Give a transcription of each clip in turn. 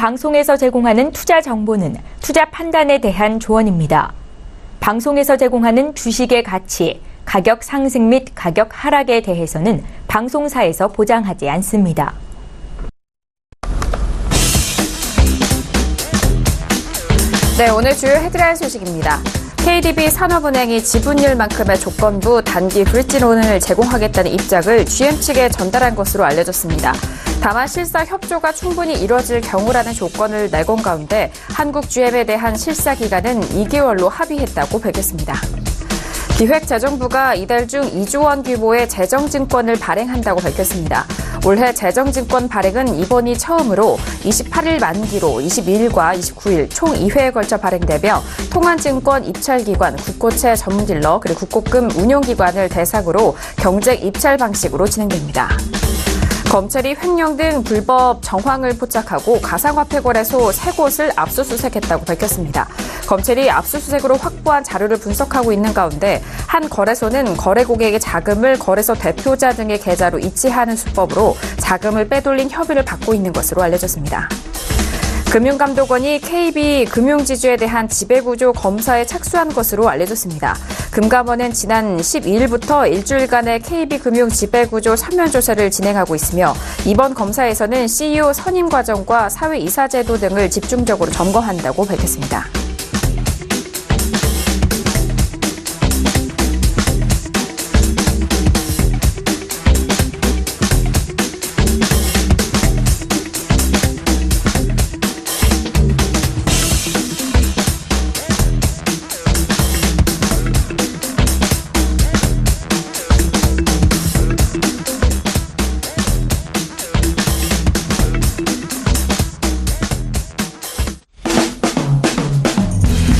방송에서 제공하는 투자 정보는 투자 판단에 대한 조언입니다. 방송에서 제공하는 주식의 가치, 가격 상승 및 가격 하락에 대해서는 방송사에서 보장하지 않습니다. 네, 오늘 주요 헤드라인 소식입니다. KDB 산업은행이 지분율만큼의 조건부 단기 브릿지론을 제공하겠다는 입장을 GM 측에 전달한 것으로 알려졌습니다. 다만 실사 협조가 충분히 이뤄질 경우라는 조건을 내건 가운데 한국 GM에 대한 실사 기간은 2개월로 합의했다고 밝혔습니다. 기획재정부가 이달 중 2조 원 규모의 재정증권을 발행한다고 밝혔습니다. 올해 재정증권 발행은 이번이 처음으로 28일 만기로 22일과 29일 총 2회에 걸쳐 발행되며 통한증권 입찰기관, 국고채 전문딜러 그리고 국고금 운용기관을 대상으로 경쟁 입찰 방식으로 진행됩니다. 검찰이 횡령 등 불법 정황을 포착하고 가상화폐 거래소 3곳을 압수수색했다고 밝혔습니다. 검찰이 압수수색으로 확보한 자료를 분석하고 있는 가운데 한 거래소는 거래 고객의 자금을 거래소 대표자 등의 계좌로 이체하는 수법으로 자금을 빼돌린 혐의를 받고 있는 것으로 알려졌습니다. 금융감독원이 KB 금융지주에 대한 지배구조 검사에 착수한 것으로 알려졌습니다. 금감원은 지난 12일부터 일주일간의 KB 금융 지배구조 서면조사를 진행하고 있으며 이번 검사에서는 CEO 선임 과정과 사회이사제도 등을 집중적으로 점검한다고 밝혔습니다.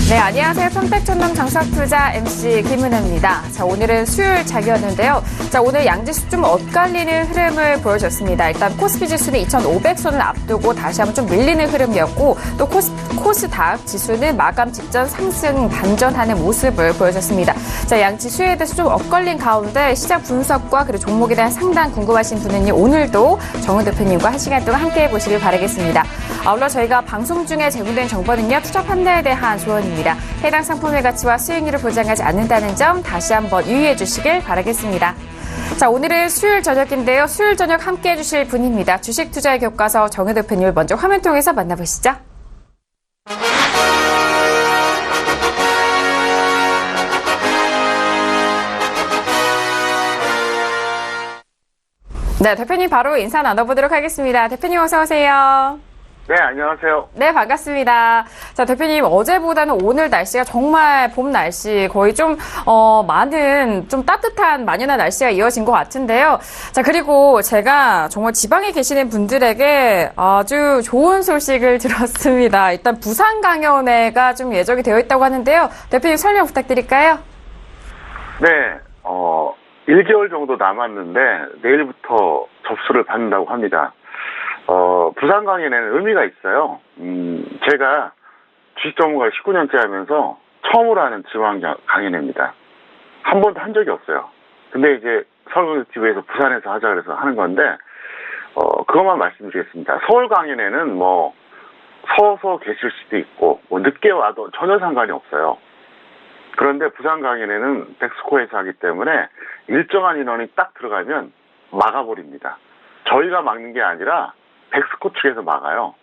네, 안녕하세요. 평택전남 장사투자 MC 김은혜입니다. 자, 오늘은 수요일 장이었는데요. 자, 오늘 양지수 좀 엇갈리는 흐름을 보여줬습니다. 일단 코스피 지수는 2,500선을 앞두고 다시 한번 좀 밀리는 흐름이었고 또 코스닥 지수는 마감 직전 상승 반전하는 모습을 보여줬습니다. 자, 양 지수에 대해서 좀 엇갈린 가운데 시장 분석과 그리고 종목에 대한 상담 궁금하신 분은요, 오늘도 정은 대표님과 1시간 동안 함께해 보시길 바라겠습니다. 아울러 저희가 방송 중에 제공된 정보는요, 투자 판단에 대한 조언입니다. 해당 상품의 가치와 수익률을 보장하지 않는다는 점 다시 한번 유의해 주시길 바라겠습니다. 자, 오늘은 수요일 저녁인데요. 수요일 저녁 함께해 주실 분입니다. 주식 투자의 교과서 정은 대표님을 먼저 화면 통해서 만나보시죠. 네, 대표님 바로 인사 나눠보도록 하겠습니다. 대표님 어서 오세요. 네, 안녕하세요. 네, 반갑습니다. 자, 대표님, 어제보다는 오늘 날씨가 정말 봄 날씨, 거의 좀 따뜻한 만연한 날씨가 이어진 것 같은데요. 자, 그리고 제가 정말 지방에 계시는 분들에게 아주 좋은 소식을 들었습니다. 일단 부산 강연회가 좀 예정이 되어 있다고 하는데요. 대표님 설명 부탁드릴까요? 네, 1개월 정도 남았는데 내일부터 접수를 받는다고 합니다. 부산 강연에는 의미가 있어요. 제가 주식 전문가를 19년째 하면서 처음으로 하는 지방 강연회입니다. 한 번도 한 적이 없어요. 근데 이제 서울TV에서 부산에서 하자 그래서 하는 건데, 그것만 말씀드리겠습니다. 서울 강연회는 서서 계실 수도 있고, 늦게 와도 전혀 상관이 없어요. 그런데 부산 강연회는 백스코에서 하기 때문에 일정한 인원이 딱 들어가면 막아버립니다. 저희가 막는 게 아니라 백스코 측에서 막아요.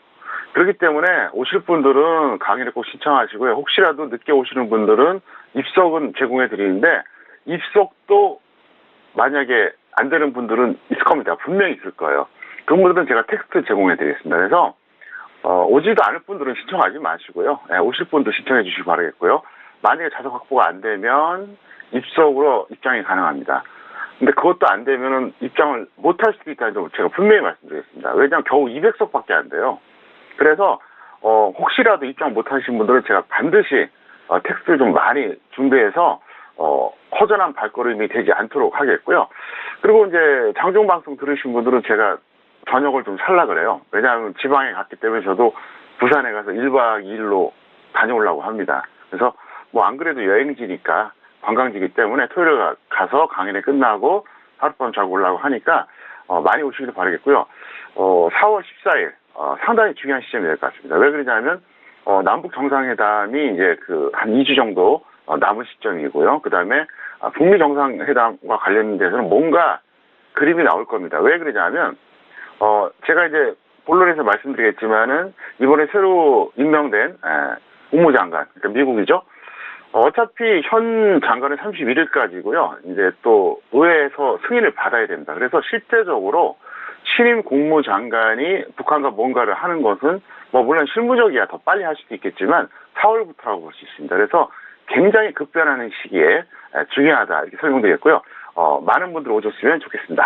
그렇기 때문에 오실 분들은 강의를 꼭 신청하시고요. 혹시라도 늦게 오시는 분들은 입석은 제공해 드리는데 입석도 만약에 안 되는 분들은 있을 겁니다. 분명히 있을 거예요. 그런 분들은 제가 텍스트 제공해 드리겠습니다. 그래서 오지도 않을 분들은 신청하지 마시고요. 오실 분도 신청해 주시기 바라겠고요. 만약에 좌석 확보가 안 되면 입석으로 입장이 가능합니다. 근데 그것도 안 되면은 입장을 못 할 수도 있다는 점을 제가 분명히 말씀드리겠습니다. 왜냐하면 겨우 200석밖에 안 돼요. 그래서 혹시라도 입장 못 하신 분들은 제가 반드시 텍스트를 좀 많이 준비해서 허전한 발걸음이 되지 않도록 하겠고요. 그리고 이제 장중 방송 들으신 분들은 제가 저녁을 좀 살라 그래요. 왜냐하면 지방에 갔기 때문에 저도 부산에 가서 1박 2일로 다녀오려고 합니다. 그래서 안 그래도 여행지니까 관광지이기 때문에 토요일에 가서 강연회 끝나고 하룻밤 자고 오려고 하니까 많이 오시길 바라겠고요. 4월 14일 상당히 중요한 시점이 될 것 같습니다. 왜 그러냐면 남북 정상회담이 이제 한 2주 정도 남은 시점이고요. 그 다음에 북미 정상회담과 관련돼서는 뭔가 그림이 나올 겁니다. 왜 그러냐면 제가 이제 본론에서 말씀드리겠지만은 이번에 새로 임명된 국무장관, 그러니까 미국이죠. 어차피 현 장관은 31일까지고요. 이제 또 의회에서 승인을 받아야 됩니다. 그래서 실제적으로 신임 국무장관이 북한과 뭔가를 하는 것은 뭐 물론 실무적이야 더 빨리 할 수도 있겠지만 4월부터라고 볼 수 있습니다. 그래서 굉장히 급변하는 시기에 중요하다 이렇게 설명드리겠고요. 많은 분들 오셨으면 좋겠습니다.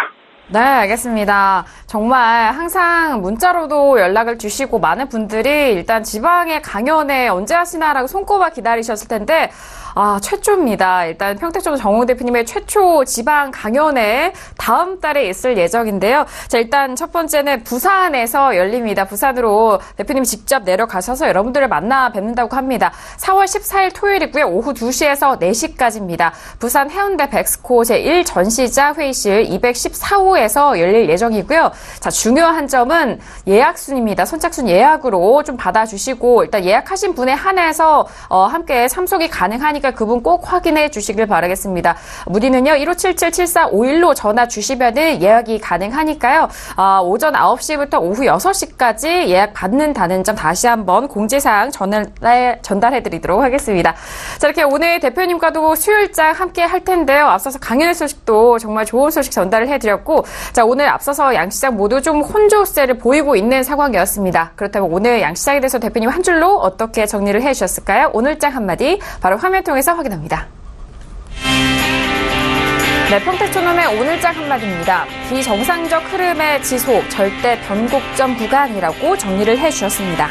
네, 알겠습니다. 정말 항상 문자로도 연락을 주시고 많은 분들이 일단 지방의 강연에 언제 하시나라고 손꼽아 기다리셨을 텐데 최초입니다. 일단 평택초도 정홍 대표님의 최초 지방 강연에 다음 달에 있을 예정인데요. 자, 일단 첫 번째는 부산에서 열립니다. 부산으로 대표님이 직접 내려가셔서 여러분들을 만나 뵙는다고 합니다. 4월 14일 토요일이고요. 오후 2시에서 4시까지입니다. 부산 해운대 백스코 제1전시자 회의실 214호에서 열릴 예정이고요. 자, 중요한 점은 예약순입니다. 선착순 예약으로 좀 받아주시고 일단 예약하신 분에 한해서 함께 참석이 가능하니까 그분 꼭 확인해 주시길 바라겠습니다. 문의는요 1577-7451로 전화 주시면은 예약이 가능하니까요. 오전 9시부터 오후 6시까지 예약 받는다는 점 다시 한번 공지사항 전달해 드리도록 하겠습니다. 자, 이렇게 오늘 대표님과도 수요일장 함께 할 텐데요. 앞서서 강연의 소식도 정말 좋은 소식 전달을 해드렸고 자, 오늘 앞서서 양시장 모두 좀 혼조세를 보이고 있는 상황이었습니다. 그렇다면 오늘 양시장에 대해서 대표님 한 줄로 어떻게 정리를 해주셨을까요? 오늘장 한마디 바로 화면 통해서 확인합니다. 네, 평택초놈의 오늘장 한마디입니다. 비정상적 흐름의 지속, 절대 변곡점 구간이라고 정리를 해주셨습니다.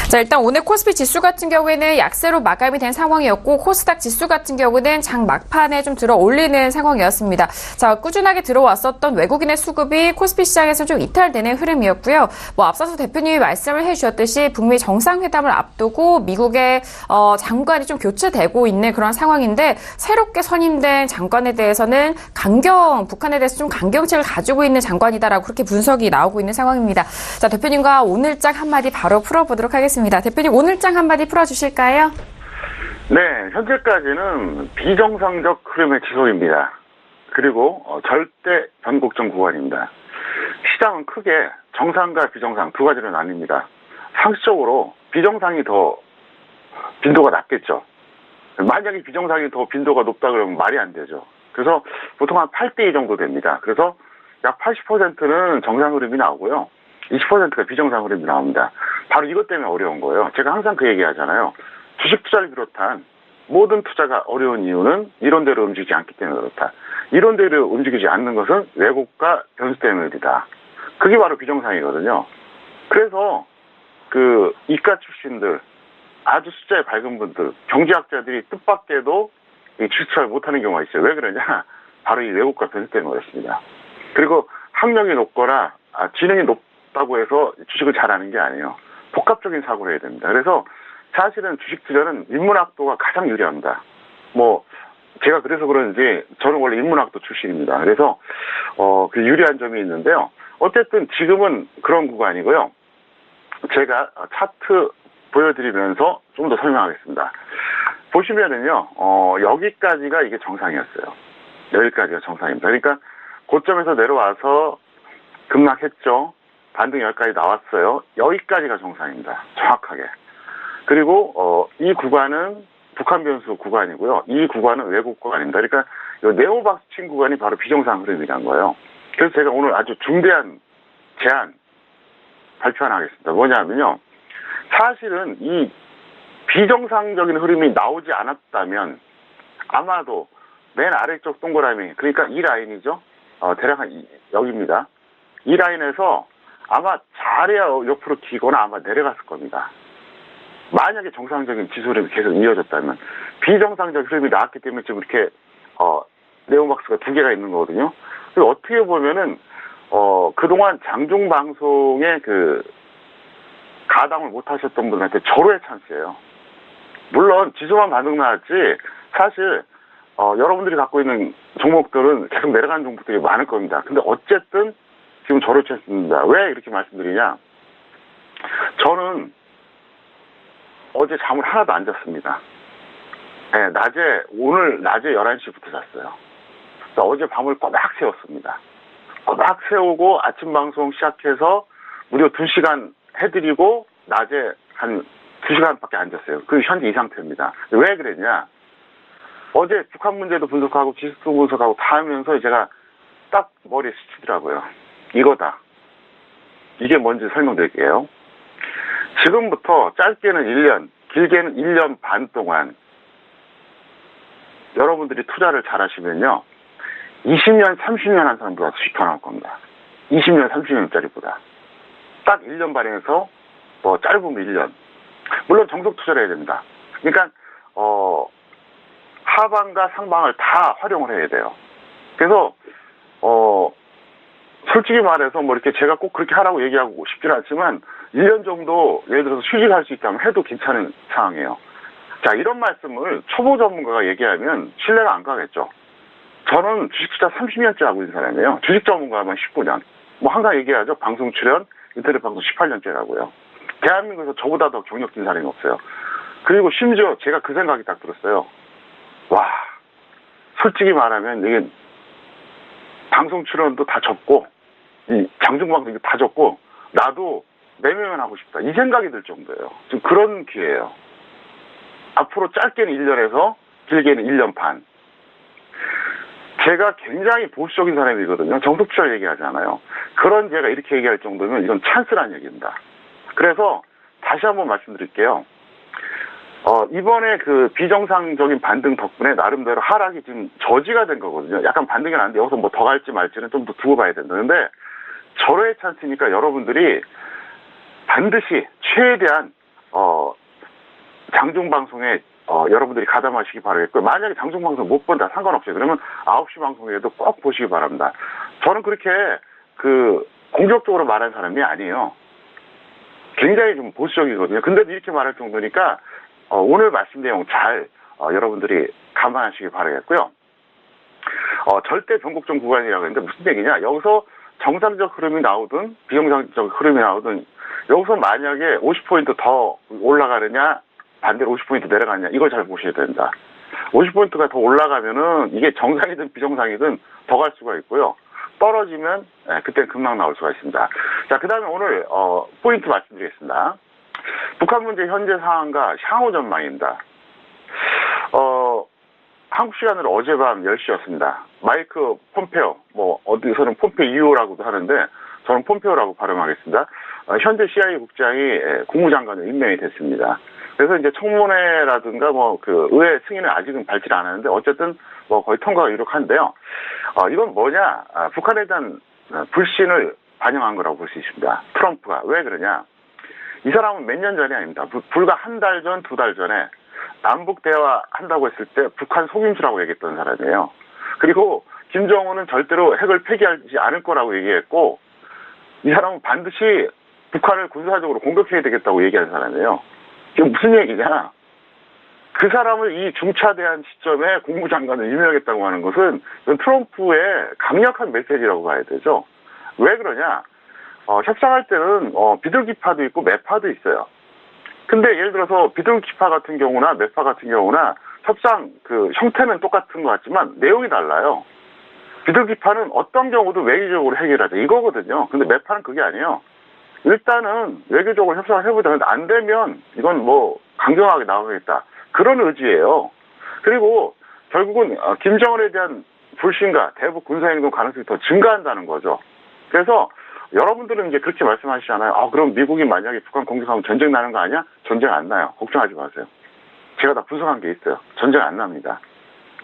자, 일단 오늘 코스피 지수 같은 경우에는 약세로 마감이 된 상황이었고 코스닥 지수 같은 경우는 장 막판에 좀 들어 올리는 상황이었습니다. 자, 꾸준하게 들어왔었던 외국인의 수급이 코스피 시장에서 좀 이탈되는 흐름이었고요. 앞서서 대표님이 말씀을 해주셨듯이 북미 정상회담을 앞두고 미국의 장관이 좀 교체되고 있는 그런 상황인데 새롭게 선임된 장관에 대해서는 북한에 대해서 좀 강경책을 가지고 있는 장관이다라고 그렇게 분석이 나오고 있는 상황입니다. 자, 대표님과 오늘장 한마디 바로 풀어보도록 하겠습니다. 대표님 오늘장 한마디 풀어주실까요? 네, 현재까지는 비정상적 흐름의 지속입니다. 그리고 절대 변곡점 구간입니다. 시장은 크게 정상과 비정상 두 가지로 나뉩니다. 상식적으로 비정상이 더 빈도가 낮겠죠. 만약에 비정상이 더 빈도가 높다 그러면 말이 안 되죠. 그래서 보통 한 8대2 정도 됩니다. 그래서 약 80%는 정상 흐름이 나오고요. 20%가 비정상 흐름이 나옵니다. 바로 이것 때문에 어려운 거예요. 제가 항상 그 얘기 하잖아요. 주식 투자를 비롯한 모든 투자가 어려운 이유는 이론대로 움직이지 않기 때문에 그렇다. 이론대로 움직이지 않는 것은 왜곡과 변수 때문이다. 그게 바로 비정상이거든요. 그래서 이과 출신들, 아주 숫자에 밝은 분들, 경제학자들이 뜻밖에도 주식 투자를 못하는 경우가 있어요. 왜 그러냐? 바로 이 왜곡과 변수 때문에 그렇습니다. 그리고 학력이 높거나 지능이 높다고 해서 주식을 잘하는 게 아니에요. 복합적인 사고를 해야 됩니다. 그래서 사실은 주식 투자는 인문학도가 가장 유리합니다. 제가 그래서 그런지 저는 원래 인문학도 출신입니다. 그래서 그 유리한 점이 있는데요. 어쨌든 지금은 그런 구간이고요. 제가 차트 보여드리면서 좀 더 설명하겠습니다. 보시면은요, 여기까지가 이게 정상이었어요. 여기까지가 정상입니다. 그러니까 고점에서 내려와서 급락했죠. 반등 여기까지 나왔어요. 여기까지가 정상입니다. 정확하게. 그리고 이 구간은 북한 변수 구간이고요. 이 구간은 왜곡 구간입니다. 그러니까 이 네오박스 친 구간이 바로 비정상 흐름이란 거예요. 그래서 제가 오늘 아주 중대한 제안 발표 하나 하겠습니다. 뭐냐면요. 사실은 이 비정상적인 흐름이 나오지 않았다면 아마도 맨 아래쪽 동그라미, 그러니까 이 라인이죠. 대략 여기입니다. 이 라인에서 아마 잘해야 옆으로 튀거나 아마 내려갔을 겁니다. 만약에 정상적인 지수 흐름이 계속 이어졌다면. 비정상적 흐름이 나왔기 때문에 지금 이렇게 네오박스가 두 개가 있는 거거든요. 그리고 어떻게 보면은 그동안 장중 방송에 가담을 못 하셨던 분들한테 절호의 찬스예요. 물론 지수만 반등 나왔지 사실 여러분들이 갖고 있는 종목들은 계속 내려가는 종목들이 많을 겁니다. 근데 어쨌든 지금 저를 쳤습니다. 왜 이렇게 말씀드리냐? 저는 어제 잠을 하나도 안 잤습니다. 네, 오늘 낮에 11시부터 잤어요. 어제 밤을 꼬박 세웠습니다. 꼬박 세우고 아침 방송 시작해서 무려 2시간 해드리고 낮에 한 2시간밖에 안 잤어요. 그 현재 이 상태입니다. 왜 그랬냐? 어제 북한 문제도 분석하고 지식도 분석하고 다 하면서 제가 딱 머리에 스치더라고요. 이거다. 이게 뭔지 설명드릴게요. 지금부터 짧게는 1년, 길게는 1년 반 동안 여러분들이 투자를 잘 하시면요. 20년, 30년 한 사람보다 수익 더 나올 겁니다. 20년, 30년짜리보다. 딱 1년 반에서 뭐 짧으면 1년. 물론 정석 투자를 해야 됩니다. 그러니까 하방과 상방을 다 활용을 해야 돼요. 그래서 솔직히 말해서 뭐 이렇게 제가 꼭 그렇게 하라고 얘기하고 싶지는 않지만 1년 정도 예를 들어서 휴직할 수 있다면 해도 괜찮은 상황이에요. 자, 이런 말씀을 초보 전문가가 얘기하면 신뢰가 안 가겠죠. 저는 주식 투자 30년째 하고 있는 사람이에요. 주식 전문가만 19년. 뭐 항상 얘기하죠. 방송 출연, 인터넷 방송 18년째라고요. 대한민국에서 저보다 더 경력 진 사람이 없어요. 그리고 심지어 제가 그 생각이 딱 들었어요. 와, 솔직히 말하면 이게 방송 출연도 다 접고 이 장중방송도 다 접고 나도 매매만 하고 싶다. 이 생각이 들 정도예요. 좀 그런 기회예요. 앞으로 짧게는 1년에서 길게는 1년 반. 제가 굉장히 보수적인 사람이거든요. 정석 투자 얘기하잖아요. 그런 제가 이렇게 얘기할 정도면 이건 찬스라는 얘기입니다. 그래서 다시 한번 말씀드릴게요. 이번에 그 비정상적인 반등 덕분에 나름대로 하락이 지금 저지가 된 거거든요. 약간 반등이 나는데 여기서 뭐 더 갈지 말지는 좀 더 두고 봐야 된다. 근데 절호의 찬스니까 여러분들이 반드시 최대한 장중방송에 여러분들이 가담하시기 바라겠고요. 만약에 장중방송 못 본다 상관없어요. 그러면 9시 방송에도 꼭 보시기 바랍니다. 저는 그렇게 공격적으로 말하는 사람이 아니에요. 굉장히 좀 보수적이거든요. 근데도 이렇게 말할 정도니까 오늘 말씀 내용 잘 여러분들이 감안하시기 바라겠고요. 절대 변곡점 구간이라고 했는데 무슨 얘기냐? 여기서 정상적 흐름이 나오든 비정상적 흐름이 나오든 여기서 만약에 50포인트 더 올라가느냐 반대로 50포인트 내려가느냐 이걸 잘 보셔야 된다. 50포인트가 더 올라가면은 이게 정상이든 비정상이든 더 갈 수가 있고요. 떨어지면 그때 금방 나올 수가 있습니다. 자, 그 다음에 오늘 포인트 말씀드리겠습니다. 북한 문제 현재 상황과 향후 전망입니다. 한국 시간으로 어젯밤 10시였습니다. 마이크 폼페오, 뭐 어디서는 폼페이오라고도 하는데 저는 폼페오라고 발음하겠습니다. 현재 CIA 국장이 국무장관으로 임명이 됐습니다. 그래서 이제 청문회라든가 의회 승인은 아직은 밟지 않았는데 어쨌든 거의 통과가 유력한데요. 이건 뭐냐? 북한에 대한 불신을 반영한 거라고 볼 수 있습니다. 트럼프가. 왜 그러냐? 이 사람은 몇 년 전이 아닙니다. 불과 한 달 전, 2달 전에 남북 대화 한다고 했을 때 북한 속임수라고 얘기했던 사람이에요. 그리고 김정은은 절대로 핵을 폐기하지 않을 거라고 얘기했고 이 사람은 반드시 북한을 군사적으로 공격해야 되겠다고 얘기하는 사람이에요. 이게 무슨 얘기냐? 그 사람을 이 중차대한 시점에 국무장관을 임명했다고 하는 것은 트럼프의 강력한 메시지라고 봐야 되죠. 왜 그러냐? 협상할 때는 비둘기파도 있고 매파도 있어요. 근데 예를 들어서 비둘기파 같은 경우나 매파 같은 경우나 협상 형태는 똑같은 것 같지만 내용이 달라요. 비둘기파는 어떤 경우도 외교적으로 해결하자 이거거든요. 근데 매파는 그게 아니에요. 일단은 외교적으로 협상을 해보자. 근데 안 되면 이건 강경하게 나가겠다. 그런 의지예요. 그리고 결국은 김정은에 대한 불신과 대북 군사행동 가능성이 더 증가한다는 거죠. 그래서 여러분들은 이제 그렇게 말씀하시잖아요. 그럼 미국이 만약에 북한 공격하면 전쟁 나는 거 아니야? 전쟁 안 나요. 걱정하지 마세요. 제가 다 분석한 게 있어요. 전쟁 안 납니다.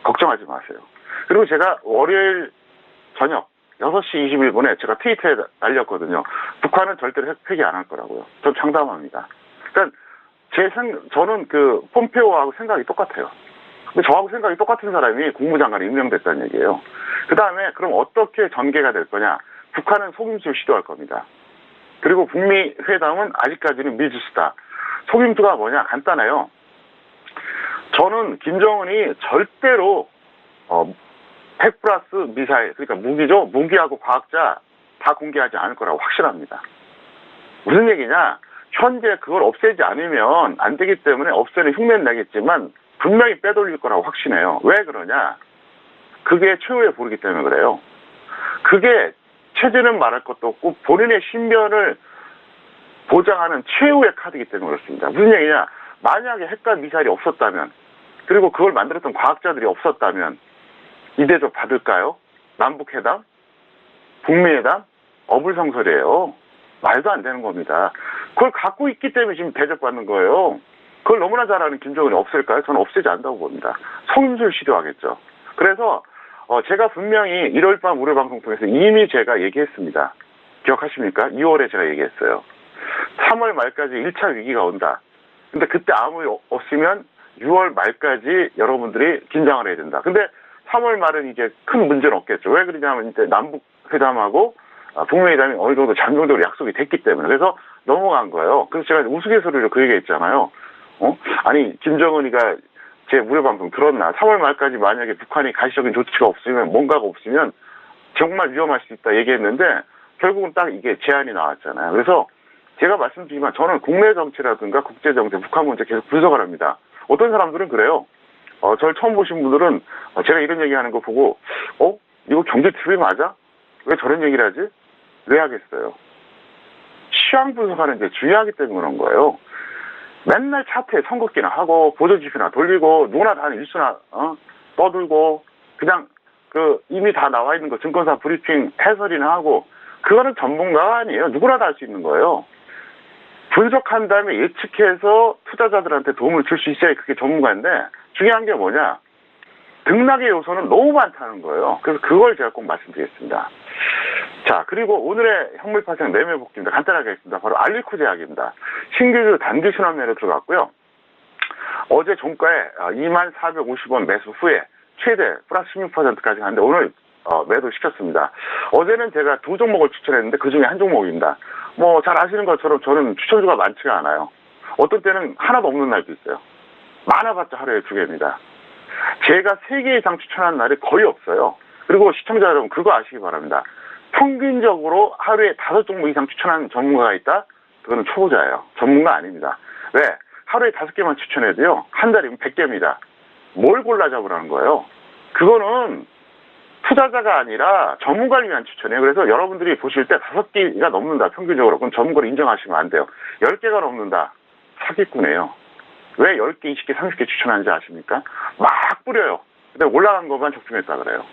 걱정하지 마세요. 그리고 제가 월요일 저녁 6시 21분에 제가 트위터에 날렸거든요. 북한은 절대로 핵 폐기 안 할 거라고요. 전 장담합니다. 그러니까 저는 폼페오하고 생각이 똑같아요. 근데 저하고 생각이 똑같은 사람이 국무장관에 임명됐다는 얘기예요. 그 다음에 그럼 어떻게 전개가 될 거냐? 북한은 속임수를 시도할 겁니다. 그리고 북미 회담은 아직까지는 미지수다. 속임수가 뭐냐? 간단해요. 저는 김정은이 절대로 핵 플러스 미사일, 그러니까 무기죠. 무기하고 과학자 다 공개하지 않을 거라고 확신합니다. 무슨 얘기냐? 현재 그걸 없애지 않으면 안 되기 때문에 없애는 흉내는 내겠지만 분명히 빼돌릴 거라고 확신해요. 왜 그러냐? 그게 최후의 보루기 때문에 그래요. 그게 체제는 말할 것도 없고 본인의 신변을 보장하는 최후의 카드이기 때문에 그렇습니다. 무슨 얘기냐? 만약에 핵과 미사일이 없었다면, 그리고 그걸 만들었던 과학자들이 없었다면 이 대접 받을까요? 남북회담? 북미회담? 어불성설이에요. 말도 안 되는 겁니다. 그걸 갖고 있기 때문에 지금 대접받는 거예요. 그걸 너무나 잘 아는 김정은이 없앨까요? 저는 없애지 않는다고 봅니다. 성인술 시도하겠죠. 그래서 제가 분명히 1월 밤 우려 방송 통해서 이미 제가 얘기했습니다. 기억하십니까? 2월에 제가 얘기했어요. 3월 말까지 1차 위기가 온다. 근데 그때 아무 일 없으면 6월 말까지 여러분들이 긴장을 해야 된다. 근데 3월 말은 이제 큰 문제는 없겠죠. 왜 그러냐면 이제 남북 회담하고 북미 회담이 어느 정도 잠정적으로 약속이 됐기 때문에. 그래서 넘어간 거예요. 그래서 제가 우스갯소리로 그 얘기했잖아요. 아니 김정은이가 제 무료 방송 들었나? 3월 말까지 만약에 북한이 가시적인 조치가 없으면, 뭔가가 없으면 정말 위험할 수 있다 얘기했는데 결국은 딱 이게 제안이 나왔잖아요. 그래서 제가 말씀드리지만 저는 국내 정치라든가 국제 정치, 북한 문제 계속 분석을 합니다. 어떤 사람들은 그래요. 저를 처음 보신 분들은 제가 이런 얘기하는 거 보고 이거 경제 TV 맞아? 왜 저런 얘기를 하지? 왜 하겠어요? 시황 분석하는 게 중요하기 때문에 그런 거예요. 맨날 차트에 선긋기나 하고 보조지표나 돌리고 누구나 다 하는 일수나 떠들고 그냥 이미 다 나와 있는 거 증권사 브리핑 해설이나 하고 그거는 전문가가 아니에요. 누구나 다 할 수 있는 거예요. 분석한 다음에 예측해서 투자자들한테 도움을 줄 수 있어야 그게 전문가인데 중요한 게 뭐냐? 등락의 요소는 너무 많다는 거예요. 그래서 그걸 제가 꼭 말씀드리겠습니다. 자, 그리고 오늘의 현물 파생 매매 복귀입니다. 간단하게 하겠습니다. 바로 알리코 제약입니다. 신규주 단기 순환매로 들어갔고요. 어제 종가에 2450원 매수 후에 최대 플러스 16%까지 갔는데 오늘 매도 시켰습니다. 어제는 제가 두 종목을 추천했는데 그 중에 한 종목입니다. 뭐 잘 아시는 것처럼 저는 추천주가 많지가 않아요. 어떤 때는 하나도 없는 날도 있어요. 많아봤자 하루에 2개입니다. 제가 3개 이상 추천한 날이 거의 없어요. 그리고 시청자 여러분 그거 아시기 바랍니다. 평균적으로 하루에 5종목 이상 추천하는 전문가가 있다? 그거는 초보자예요. 전문가 아닙니다. 왜? 하루에 5개만 추천해도요. 한 달이면 100개입니다. 뭘 골라 잡으라는 거예요? 그거는 투자자가 아니라 전문가를 위한 추천이에요. 그래서 여러분들이 보실 때 5개가 넘는다. 평균적으로. 그럼 전문가를 인정하시면 안 돼요. 10개가 넘는다. 사기꾼이에요. 왜 10개, 20개, 30개 추천하는지 아십니까? 막 뿌려요. 근데 올라간 것만 적중했다 그래요.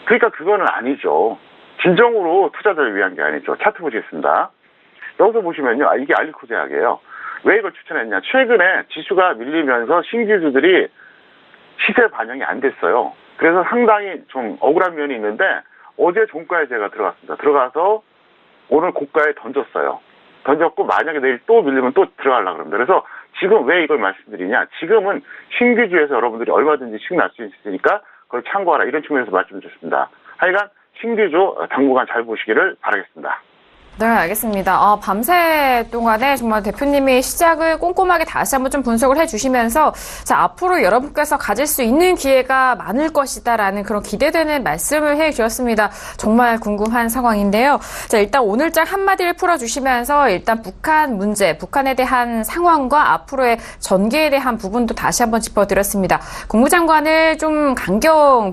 그러니까 그거는 아니죠. 진정으로 투자자를 위한 게 아니죠. 차트 보시겠습니다. 여기서 보시면요. 이게 알리코 제약이에요. 왜 이걸 추천했냐. 최근에 지수가 밀리면서 신규주들이 시세 반영이 안 됐어요. 그래서 상당히 좀 억울한 면이 있는데 어제 종가에 제가 들어갔습니다. 들어가서 오늘 고가에 던졌어요. 던졌고 만약에 내일 또 밀리면 또 들어가려고 합니다. 그래서 지금 왜 이걸 말씀드리냐. 지금은 신규주에서 여러분들이 얼마든지 수익 날 수 있으니까 그걸 참고하라. 이런 측면에서 말씀드렸습니다. 하여간 신규주 당분간 잘 보시기를 바라겠습니다. 네, 알겠습니다. 밤새 동안에 정말 대표님이 시작을 꼼꼼하게 다시 한번 좀 분석을 해주시면서 자, 앞으로 여러분께서 가질 수 있는 기회가 많을 것이다라는 그런 기대되는 말씀을 해주셨습니다. 정말 궁금한 상황인데요. 자, 일단 오늘장 한마디를 풀어주시면서 일단 북한 문제, 북한에 대한 상황과 앞으로의 전개에 대한 부분도 다시 한번 짚어드렸습니다. 국무장관을 좀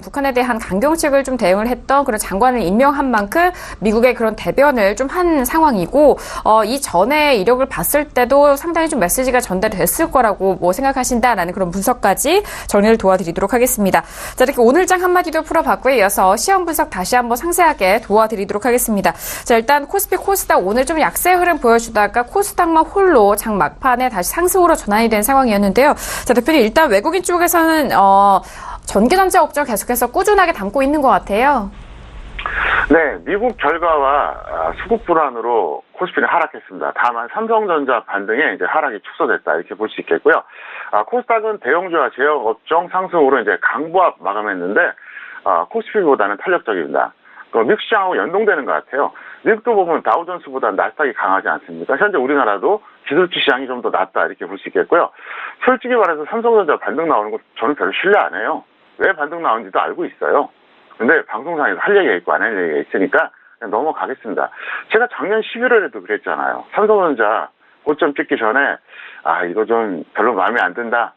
북한에 대한 강경책을 좀 대응을 했던 그런 장관을 임명한 만큼 미국의 그런 대변을 좀 한 상황이고 이전에 이력을 봤을 때도 상당히 좀 메시지가 전달됐을 거라고 생각하신다라는 그런 분석까지 정리를 도와드리도록 하겠습니다. 자, 이렇게 오늘장 한마디도 풀어봤고요. 이어서 시황 분석 다시 한번 상세하게 도와드리도록 하겠습니다. 자, 일단 코스피 코스닥 오늘 좀 약세 흐름 보여주다가 코스닥만 홀로 장 막판에 다시 상승으로 전환이 된 상황이었는데요. 자, 대표님 일단 외국인 쪽에서는 전기전자 업종 계속해서 꾸준하게 담고 있는 것 같아요. 네, 미국 결과와 수급 불안으로 코스피는 하락했습니다. 다만 삼성전자 반등에 이제 하락이 축소됐다 이렇게 볼 수 있겠고요. 코스닥은 대형주와 제약업종 상승으로 이제 강보합 마감했는데 코스피보다는 탄력적입니다. 미국 시장하고 연동되는 것 같아요. 미국도 보면 다우존스보다 나스닥이 강하지 않습니까? 현재 우리나라도 기술주 시장이 좀 더 낫다 이렇게 볼 수 있겠고요. 솔직히 말해서 삼성전자 반등 나오는 거 저는 별로 신뢰 안 해요. 왜 반등 나오는지도 알고 있어요. 근데 방송상에서 할 얘기가 있고 안 할 얘기가 있으니까 그냥 넘어가겠습니다. 제가 작년 11월에도 그랬잖아요. 삼성전자 고점 찍기 전에 이거 좀 별로 마음에 안 든다.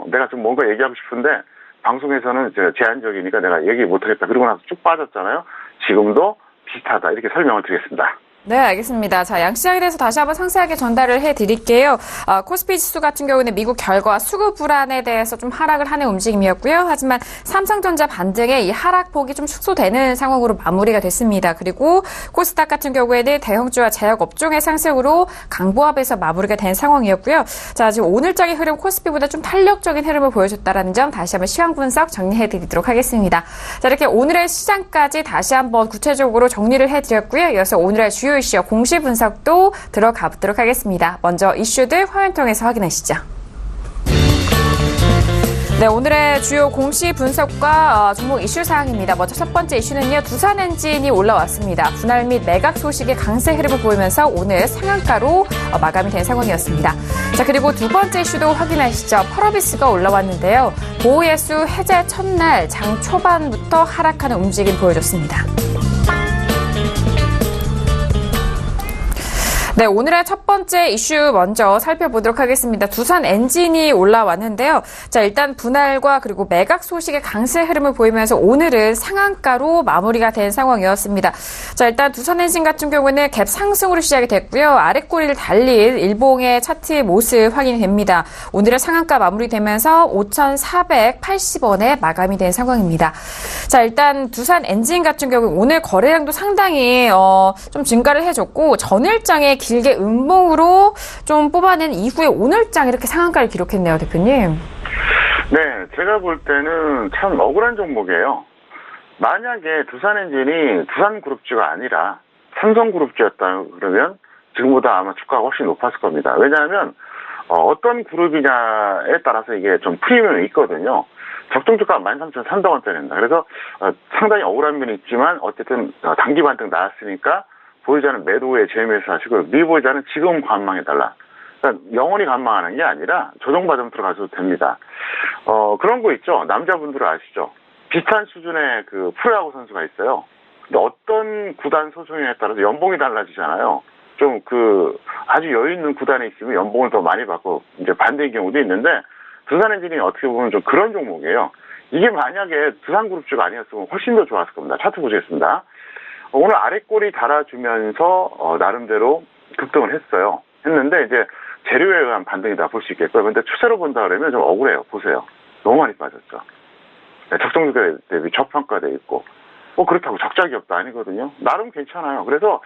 내가 좀 뭔가 얘기하고 싶은데 방송에서는 제한적이니까 내가 얘기 못하겠다. 그러고 나서 쭉 빠졌잖아요. 지금도 비슷하다. 이렇게 설명을 드리겠습니다. 네, 알겠습니다. 자, 양시장에 대해서 다시 한번 상세하게 전달을 해드릴게요. 코스피 지수 같은 경우는 미국 결과 수급 불안에 대해서 좀 하락을 하는 움직임이었고요. 하지만 삼성전자 반등에 이 하락폭이 좀 축소되는 상황으로 마무리가 됐습니다. 그리고 코스닥 같은 경우에는 대형주와 제약 업종의 상승으로 강보합에서 마무리가 된 상황이었고요. 자, 지금 오늘장의 흐름 코스피보다 좀 탄력적인 흐름을 보여줬다는 점 다시 한번 시황 분석 정리해드리도록 하겠습니다. 자, 이렇게 오늘의 시장까지 다시 한번 구체적으로 정리를 해드렸고요. 이어서 오늘의 주요 이슈 공시 분석도 들어가 보도록 하겠습니다. 먼저 이슈들 화면 통해서 확인하시죠. 네, 오늘의 주요 공시 분석과 종목 이슈 사항입니다. 먼저 첫 번째 이슈는요. 두산엔진이 올라왔습니다. 분할 및 매각 소식의 강세 흐름을 보이면서 오늘 상한가로 마감이 된 상황이었습니다. 자, 그리고 두 번째 이슈도 확인하시죠. 펄어비스가 올라왔는데요. 보호예수 해제 첫날 장 초반부터 하락하는 움직임 보여줬습니다. 네, 오늘의 첫 번째 이슈 먼저 살펴보도록 하겠습니다. 두산 엔진이 올라왔는데요. 자, 일단 분할과 그리고 매각 소식의 강세 흐름을 보이면서 오늘은 상한가로 마무리가 된 상황이었습니다. 자, 일단 두산 엔진 같은 경우는 갭 상승으로 시작이 됐고요. 아래 꼬리를 달린 일봉의 차트의 모습 확인이 됩니다. 오늘의 상한가 마무리되면서 5,480원에 마감이 된 상황입니다. 자, 일단 두산 엔진 같은 경우 오늘 거래량도 상당히 좀 증가를 해줬고 전일장에 길게 음봉으로 좀 뽑아낸 이후에 오늘장 이렇게 상한가를 기록했네요, 대표님. 네, 제가 볼 때는 참 억울한 종목이에요. 만약에 두산엔진이 두산그룹주가 아니라 삼성그룹주였다 그러면 지금보다 아마 주가가 훨씬 높았을 겁니다. 왜냐하면 어떤 그룹이냐에 따라서 이게 좀 프리미엄이 있거든요. 적정주가가 13,300원대입니다. 그래서 상당히 억울한 면이 있지만 어쨌든 단기 반등 나왔으니까 보유자는 매도에 재매수 하시고 미보유자는 지금 관망해달라. 그러니까 영원히 관망하는 게 아니라 조정받으면 들어가셔도 됩니다. 그런 거 있죠. 남자분들은 아시죠. 비슷한 수준의 그 프로야구 선수가 있어요. 근데 어떤 구단 소속에 따라서 연봉이 달라지잖아요. 좀 아주 여유 있는 구단에 있으면 연봉을 더 많이 받고 이제 반대의 경우도 있는데 두산엔진이 어떻게 보면 좀 그런 종목이에요. 이게 만약에 두산그룹주가 아니었으면 훨씬 더 좋았을 겁니다. 차트 보시겠습니다. 오늘 아랫꼬리 달아주면서 나름대로 급등을 했는데 이제 재료에 의한 반등이다 볼 수 있겠고요. 근데 추세로 본다 그러면 좀 억울해요. 보세요. 너무 많이 빠졌죠. 네, 적정주가 대비 저평가돼 있고 그렇다고 적자기업도 아니거든요. 나름 괜찮아요. 그래서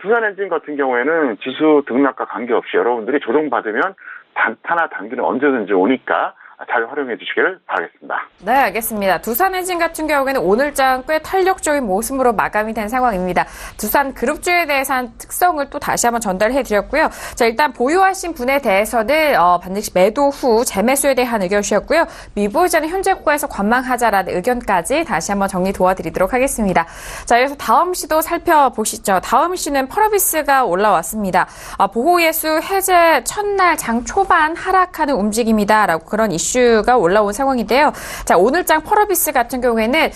두산엔진 같은 경우에는 지수 등락과 관계없이 여러분들이 조정받으면 단타나 단기는 언제든지 오니까 잘 활용해 주시기를 바라겠습니다. 네, 알겠습니다. 두산엔진 같은 경우에는 오늘장 꽤 탄력적인 모습으로 마감이 된 상황입니다. 두산그룹주에 대해서한 특성을 또 다시 한번 전달해 드렸고요. 자, 일단 보유하신 분에 대해서는 반드시 매도 후 재매수에 대한 의견이셨고요. 미보유자는 현재 고가에서 관망하자라는 의견까지 다시 한번 정리 도와드리도록 하겠습니다. 자, 그래서 다음 시도 살펴보시죠. 다음 시는 펄어비스가 올라왔습니다. 보호예수 해제 첫날 장 초반 하락하는 움직임이다라고 그런 이슈가 올라온 상황인데요. 자, 오늘장 펄어비스 같은 경우에는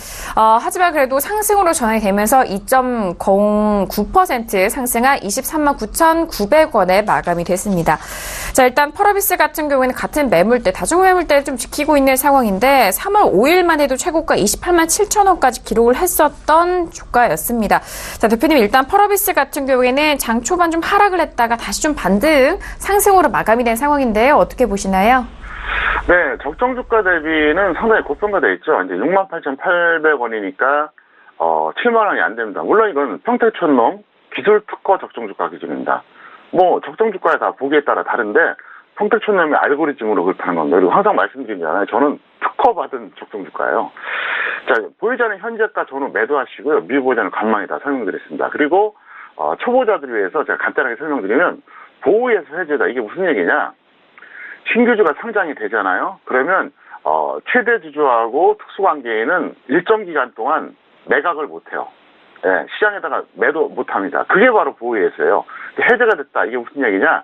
하지만 그래도 상승으로 전환이 되면서 2.09% 상승한 23만 9,900원에 마감이 됐습니다. 자, 일단 펄어비스 같은 경우에는 같은 매물대, 다중매물대를 좀 지키고 있는 상황인데 3월 5일만 해도 최고가 28만 7천원까지 기록을 했었던 주가였습니다. 자, 대표님 일단 펄어비스 같은 경우에는 장 초반 좀 하락을 했다가 다시 좀 반등 상승으로 마감이 된 상황인데요. 어떻게 보시나요? 네, 적정주가 대비는 상당히 고평가되어 있죠. 이제 68,800원이니까 7만 원이 안 됩니다. 물론 이건 평택촌놈 기술특허 적정주가 기준입니다. 적정주가에 다 보기에 따라 다른데 평택촌놈의 알고리즘으로 그렇게 하는 겁니다. 그리고 항상 말씀드리잖아요. 저는 특허받은 적정주가예요. 자, 보유자는 현재가 저는 매도하시고요. 미보유자는 관망이다 설명드렸습니다. 그리고 초보자들을 위해서 제가 간단하게 설명드리면 보호예수 해제다. 이게 무슨 얘기냐? 신규주가 상장이 되잖아요. 그러면 최대 주주하고 특수관계인은 일정 기간 동안 매각을 못해요. 예, 시장에다가 매도 못합니다. 그게 바로 보호예수예요. 해제가 됐다. 이게 무슨 얘기냐?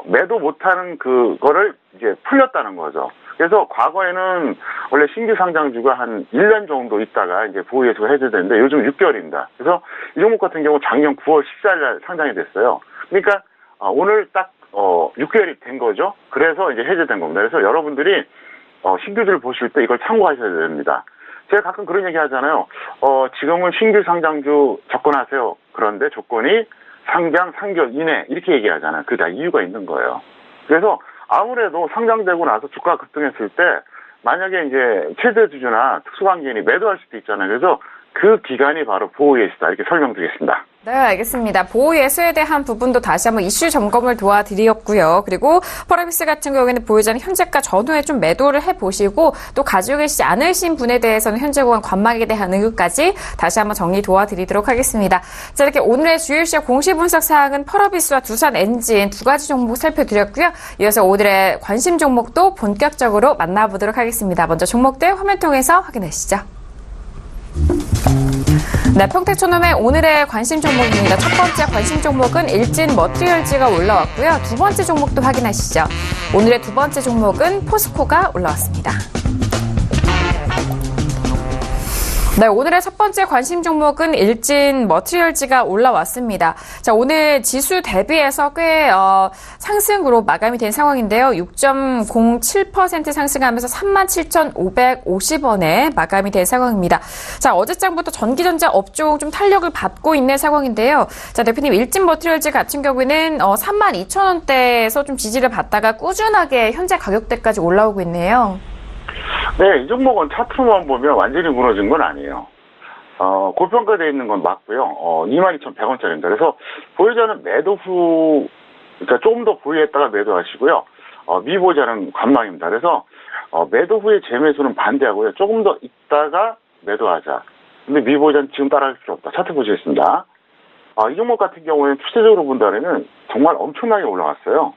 매도 못하는 그거를 이제 풀렸다는 거죠. 그래서 과거에는 원래 신규 상장주가 한 1년 정도 있다가 이제 보유 예수가 해제되는데 요즘 6개월입니다. 그래서 이 종목 같은 경우 작년 9월 14일 날 상장이 됐어요. 그러니까 오늘 딱 6개월이 된 거죠. 그래서 이제 해제된 겁니다. 그래서 여러분들이 신규주를 보실 때 이걸 참고하셔야 됩니다. 제가 가끔 그런 얘기 하잖아요. 지금은 신규 상장주 접근하세요. 그런데 조건이 상장 3개월 이내 이렇게 얘기하잖아요. 그게 다 이유가 있는 거예요. 그래서 아무래도 상장되고 나서 주가가 급등했을 때 만약에 이제 최대 주주나 특수관계인이 매도할 수도 있잖아요. 그래서 그 기간이 바로 보호예수다 이렇게 설명드리겠습니다. 네, 알겠습니다. 보호예수에 대한 부분도 다시 한번 이슈 점검을 도와드렸고요. 그리고 펄어비스 같은 경우에는 보유자는 현재가 전후에 좀 매도를 해보시고 또 가지고 계시지 않으신 분에 대해서는 현재 구간 관망에 대한 의견까지 다시 한번 정리 도와드리도록 하겠습니다. 자, 이렇게 오늘의 주요 시장 공시 분석 사항은 펄어비스와 두산 엔진 두 가지 종목 살펴드렸고요. 이어서 오늘의 관심 종목도 본격적으로 만나보도록 하겠습니다. 먼저 종목들 화면 통해서 확인하시죠. 네, 평택촌놈의 오늘의 관심 종목입니다. 첫 번째 관심 종목은 일진 머티리얼즈가 올라왔고요. 두 번째 종목도 확인하시죠. 오늘의 두 번째 종목은 포스코가 올라왔습니다. 네, 오늘의 첫 번째 관심 종목은 일진 머티리얼즈가 올라왔습니다. 자, 오늘 지수 대비해서 꽤 상승으로 마감이 된 상황인데요. 6.07% 상승하면서 37,550원에 마감이 된 상황입니다. 자, 어제장부터 전기전자 업종 좀 탄력을 받고 있는 상황인데요. 자, 대표님 일진 머티리얼즈 같은 경우에는 32,000원대에서 좀 지지를 받다가 꾸준하게 현재 가격대까지 올라오고 있네요. 네, 이 종목은 차트로만 보면 완전히 무너진 건 아니에요. 고평가되어 있는 건 맞고요. 22,100원짜리입니다. 그래서 보유자는 매도 후, 그러니까 조금 더 보유했다가 매도하시고요. 미보자는 관망입니다. 그래서 매도 후에 재매수는 반대하고요. 조금 더 있다가 매도하자. 근데 미보자는 지금 따라갈 필요 없다. 차트 보시겠습니다. 이 종목 같은 경우에는 추세적으로 본다면 정말 엄청나게 올라갔어요.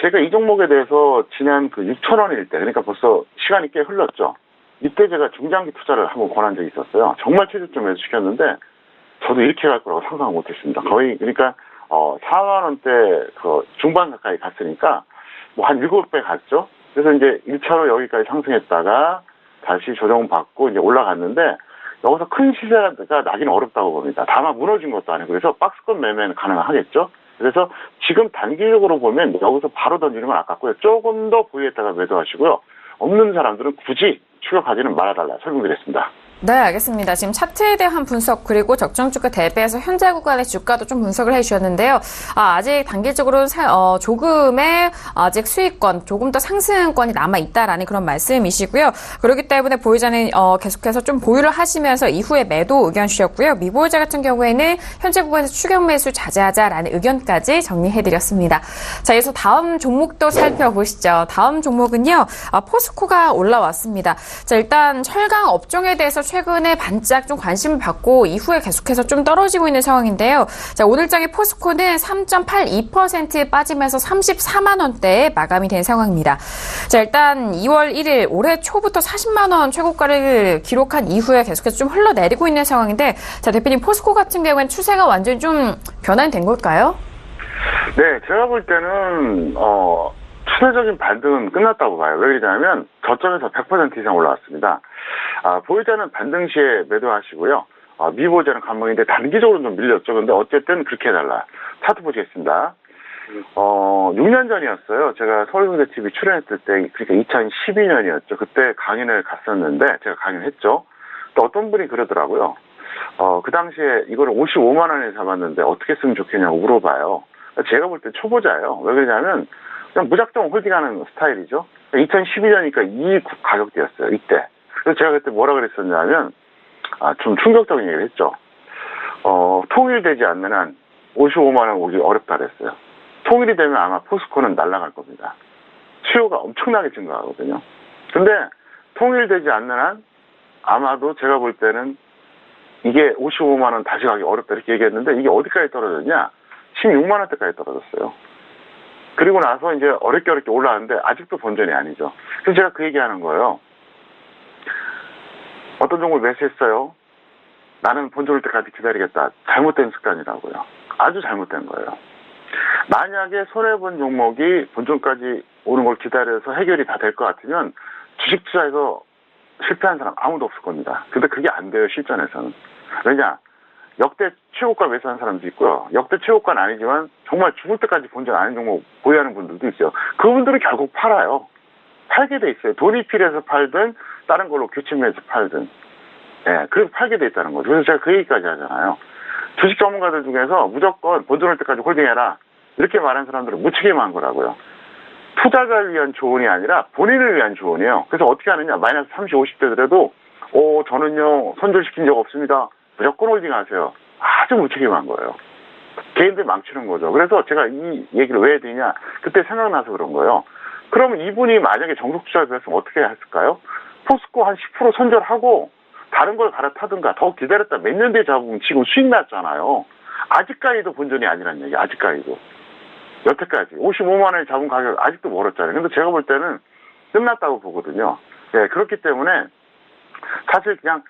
제가 이 종목에 대해서 지난 6,000원일 때, 그러니까 벌써 시간이 꽤 흘렀죠. 이때 제가 중장기 투자를 한번 권한 적이 있었어요. 정말 최저점에서 시켰는데, 저도 이렇게 갈 거라고 상상을 못 했습니다. 거의, 그러니까, 4만원대 중반 가까이 갔으니까, 뭐 한 7배 갔죠. 그래서 이제 1차로 여기까지 상승했다가, 다시 조정받고 이제 올라갔는데, 여기서 큰 시세가 나긴 어렵다고 봅니다. 다만 무너진 것도 아니고, 그래서 박스권 매매는 가능하겠죠. 그래서 지금 단기적으로 보면 여기서 바로 던지는 건 아깝고요. 조금 더 보유했다가 매도하시고요. 없는 사람들은 굳이 추격하지는 말아달라 설명드렸습니다. 네, 알겠습니다. 지금 차트에 대한 분석 그리고 적정주가 대비해서 현재 구간의 주가도 좀 분석을 해주셨는데요. 아직 단기적으로는 조금의 아직 수익권, 조금 더 상승권이 남아있다라는 그런 말씀이시고요. 그렇기 때문에 보유자는 계속해서 좀 보유를 하시면서 이후에 매도 의견 주셨고요. 미보유자 같은 경우에는 현재 구간에서 추격 매수 자제하자라는 의견까지 정리해드렸습니다. 자, 이어서 다음 종목도 살펴보시죠. 다음 종목은요. 포스코가 올라왔습니다. 자, 일단 철강 업종에 대해서 최근에 반짝 좀 관심을 받고 이후에 계속해서 좀 떨어지고 있는 상황인데요. 자, 오늘장의 포스코는 3.82% 빠지면서 34만 원대에 마감이 된 상황입니다. 자, 일단 2월 1일 올해 초부터 40만 원 최고가를 기록한 이후에 계속해서 좀 흘러내리고 있는 상황인데, 자, 대표님 포스코 같은 경우에는 추세가 완전히 좀 변환된 걸까요? 네, 제가 볼 때는 추세적인 반등은 끝났다고 봐요. 왜 그러냐면 저점에서 100% 이상 올라왔습니다. 보유자는 반등 시에 매도하시고요. 미보유자는 관망인데 단기적으로 좀 밀렸죠. 근데 어쨌든 그렇게 해달라. 차트 보시겠습니다. 6년 전이었어요. 제가 서울경제TV 출연했을 때, 그러니까 2012년이었죠. 그때 강연을 갔었는데, 제가 강연했죠. 또 어떤 분이 그러더라고요. 그 당시에 이거를 55만 원에 잡았는데 어떻게 쓰면 좋겠냐고 물어봐요. 제가 볼 때 초보자예요. 왜 그러냐면, 그냥 무작정 홀딩하는 스타일이죠. 2012년이니까 이 가격대였어요. 이때. 그래서 제가 그때 뭐라 그랬었냐면, 좀 충격적인 얘기를 했죠. 통일되지 않는 한 55만 원 오기 어렵다 그랬어요. 통일이 되면 아마 포스코는 날아갈 겁니다. 수요가 엄청나게 증가하거든요. 근데 통일되지 않는 한 아마도 제가 볼 때는 이게 55만 원 다시 가기 어렵다 이렇게 얘기했는데 이게 어디까지 떨어졌냐? 16만 원대까지 떨어졌어요. 그리고 나서 이제 어렵게 올라왔는데 아직도 본전이 아니죠. 그래서 제가 그 얘기하는 거예요. 어떤 종목을 매수했어요? 나는 본전 올 때까지 기다리겠다. 잘못된 습관이라고요. 아주 잘못된 거예요. 만약에 손해본 종목이 본전까지 오는 걸 기다려서 해결이 다 될 것 같으면 주식 투자에서 실패한 사람 아무도 없을 겁니다. 근데 그게 안 돼요, 실전에서는. 왜냐? 역대 최고가 매수한 사람도 있고요. 역대 최고가는 아니지만 정말 죽을 때까지 본전 아닌 종목 보유하는 분들도 있어요. 그분들은 결국 팔아요. 팔게 돼 있어요. 돈이 필요해서 팔든 다른 걸로 교체해서 팔든. 예, 그래서 팔게 돼 있다는 거죠. 그래서 제가 그 얘기까지 하잖아요. 주식 전문가들 중에서 무조건 본전할 때까지 홀딩해라. 이렇게 말한 사람들은 무책임한 거라고요. 투자자를 위한 조언이 아니라 본인을 위한 조언이에요. 그래서 어떻게 하느냐. 마이너스 30, 50대더라도 저는요 손절시킨 적 없습니다. 무조건 홀딩하세요. 아주 무책임한 거예요. 개인들 망치는 거죠. 그래서 제가 이 얘기를 왜 드리냐. 그때 생각나서 그런 거예요. 그러면 이분이 만약에 정석 투자를 했으면 어떻게 했을까요? 포스코 한 10% 손절하고 다른 걸 갈아타든가 더 기다렸다 몇 년 뒤에 잡으면 지금 수익 났잖아요. 아직까지도 본전이 아니란 얘기. 아직까지도. 여태까지 55만 원에 잡은 가격 아직도 멀었잖아요. 근데 제가 볼 때는 끝났다고 보거든요. 네, 그렇기 때문에 사실 그냥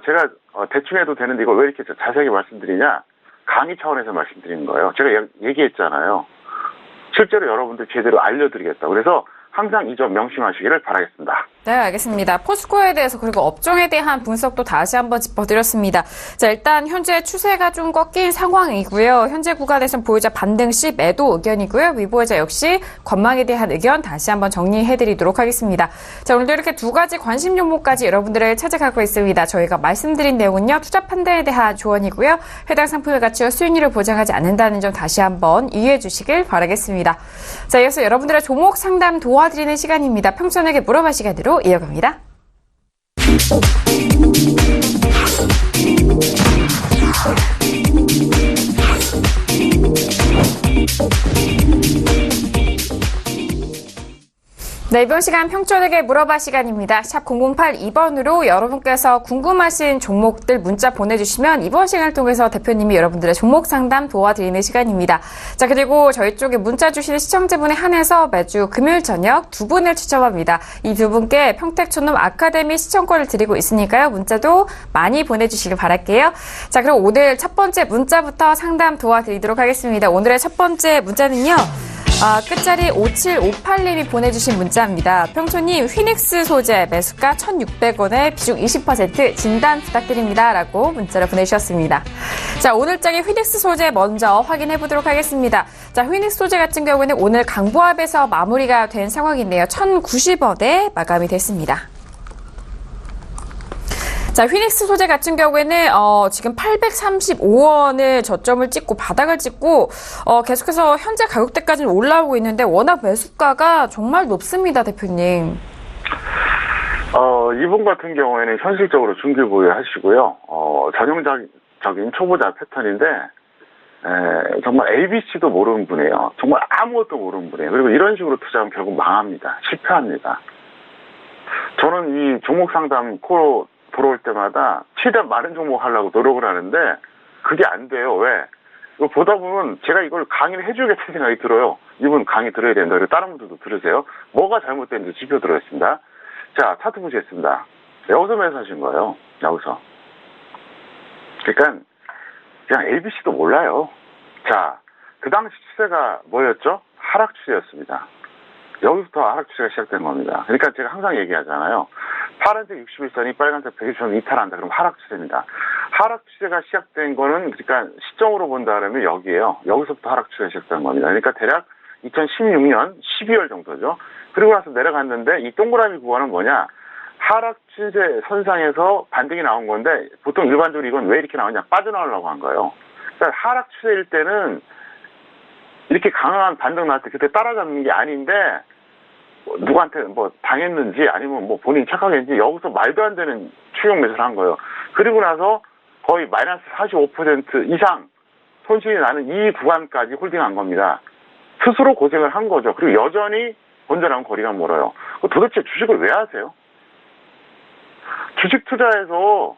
제가 대충 해도 되는데 이걸 왜 이렇게 자세하게 말씀드리냐. 강의 차원에서 말씀드리는 거예요. 제가 얘기했잖아요. 실제로 여러분들 제대로 알려드리겠다. 그래서 항상 이 점 명심하시기를 바라겠습니다. 네, 알겠습니다. 포스코에 대해서 그리고 업종에 대한 분석도 다시 한번 짚어드렸습니다. 자, 일단 현재 추세가 좀 꺾인 상황이고요. 현재 구간에서는 보유자 반등 시 매도 의견이고요. 위보유자 역시 관망에 대한 의견 다시 한번 정리해드리도록 하겠습니다. 자, 오늘도 이렇게 두 가지 관심 종목까지 여러분들을 찾아가고 있습니다. 저희가 말씀드린 내용은요. 투자 판단에 대한 조언이고요. 해당 상품의 가치와 수익률을 보장하지 않는다는 점 다시 한번 이해해 주시길 바라겠습니다. 자, 이어서 여러분들의 종목 상담 도와드리는 시간입니다. 평촌에게 물어봐 시간으로 이어갑니다. 네, 이번 시간 평촌에게 물어봐 시간입니다. 샵 0082번으로 여러분께서 궁금하신 종목들 문자 보내주시면 이번 시간을 통해서 대표님이 여러분들의 종목 상담 도와드리는 시간입니다. 자, 그리고 저희 쪽에 문자 주시는 시청자분에 한해서 매주 금요일 저녁 두 분을 추첨합니다. 이 두 분께 평택촌놈 아카데미 시청권을 드리고 있으니까요. 문자도 많이 보내주시길 바랄게요. 자, 그럼 오늘 첫 번째 문자부터 상담 도와드리도록 하겠습니다. 오늘의 첫 번째 문자는요. 끝자리 5758님이 보내주신 문자입니다. 평촌님, 휘닉스 소재 매수가 1,600원에 비중 20% 진단 부탁드립니다. 라고 문자를 보내주셨습니다. 자, 오늘장의 휘닉스 소재 먼저 확인해 보도록 하겠습니다. 자, 휘닉스 소재 같은 경우에는 오늘 강보합에서 마무리가 된 상황인데요. 1,090원에 마감이 됐습니다. 자, 휘닉스 소재 같은 경우에는 지금 835원을 저점을 찍고 바닥을 찍고 계속해서 현재 가격대까지는 올라오고 있는데 워낙 매수가가 정말 높습니다, 대표님. 이분 같은 경우에는 현실적으로 중길 보유하시고요. 전형적인 초보자 패턴인데 정말 ABC도 모르는 분이에요. 정말 아무것도 모르는 분이에요. 그리고 이런 식으로 투자하면 결국 망합니다. 실패합니다. 저는 이 종목 상담 코로 들어올 때마다 최대한 많은 종목 하려고 노력을 하는데 그게 안 돼요. 왜? 이거 보다 보면 제가 이걸 강의를 해줘야겠다는 생각이 들어요. 이분 강의 들어야 된다. 그리고 다른 분들도 들으세요. 뭐가 잘못됐는지 지표 들어있습니다. 자, 차트 보시겠습니다. 여기서 매수하신 거예요. 여기서. 그러니까 그냥 ABC도 몰라요. 자, 그 당시 추세가 뭐였죠? 하락 추세였습니다. 여기부터 하락 추세가 시작된 겁니다. 그러니까 제가 항상 얘기하잖아요. 파란색 61선이 빨간색 120선 이탈한다. 그럼 하락 추세입니다. 하락 추세가 시작된 거는 그러니까 시점으로 본다면 여기에요. 여기서부터 하락 추세가 시작된 겁니다. 그러니까 대략 2016년 12월 정도죠. 그리고 나서 내려갔는데 이 동그라미 구간은 뭐냐? 하락 추세 선상에서 반등이 나온 건데 보통 일반적으로 이건 왜 이렇게 나오냐? 빠져나오려고 한 거예요. 그러니까 하락 추세일 때는 이렇게 강한 반등 나올 때 그때 따라잡는 게 아닌데 누구한테 뭐 당했는지 아니면 뭐 본인이 착각했는지 여기서 말도 안 되는 추격 매수를 한 거예요. 그리고 나서 거의 마이너스 45% 이상 손실이 나는 이 구간까지 홀딩한 겁니다. 스스로 고생을 한 거죠. 그리고 여전히 본전하고 거리가 멀어요. 도대체 주식을 왜 하세요? 주식 투자해서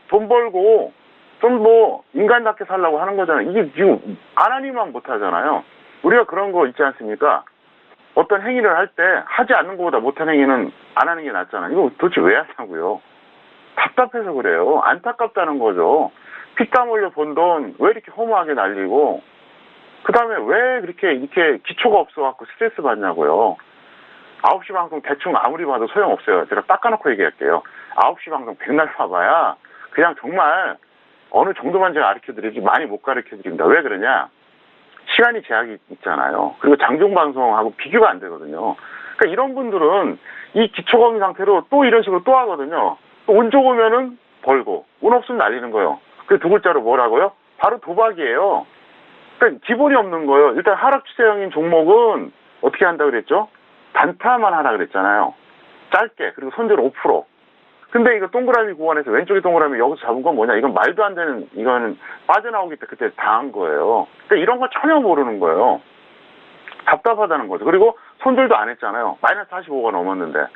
돈 벌고 좀 뭐 인간답게 살라고 하는 거잖아요. 이게 지금 안 하니만 못 하잖아요. 우리가 그런 거 있지 않습니까? 어떤 행위를 할 때 하지 않는 것보다 못한 행위는 안 하는 게 낫잖아요. 이거 도대체 왜 하냐고요. 답답해서 그래요. 안타깝다는 거죠. 피땀 흘려 번 돈 왜 이렇게 허무하게 날리고 그 다음에 왜 이렇게 기초가 없어갖고 스트레스 받냐고요. 9시 방송 대충 아무리 봐도 소용없어요. 제가 닦아놓고 얘기할게요. 9시 방송 백날 봐봐야 그냥 정말 어느 정도만 제가 가르쳐드리지 많이 못 가르쳐드립니다. 왜 그러냐? 시간이 제약이 있잖아요. 그리고 장중방송하고 비교가 안 되거든요. 그러니까 이런 분들은 이 기초가 없는 상태로 또 이런 식으로 또 하거든요. 또 운 좋으면은 벌고, 운 없으면 날리는 거예요. 그 두 글자로 뭐라고요? 바로 도박이에요. 그러니까 기본이 없는 거예요. 일단 하락 추세형인 종목은 어떻게 한다 그랬죠? 단타만 하라 그랬잖아요. 짧게, 그리고 손절 5%. 근데 이거 동그라미 구간에서 왼쪽에 동그라미 여기서 잡은 건 뭐냐? 이건 말도 안 되는, 이거는 빠져나오기 때 그때 당한 거예요. 그러니까 이런 거 전혀 모르는 거예요. 답답하다는 거죠. 그리고 손절도 안 했잖아요. 마이너스 45가 넘었는데.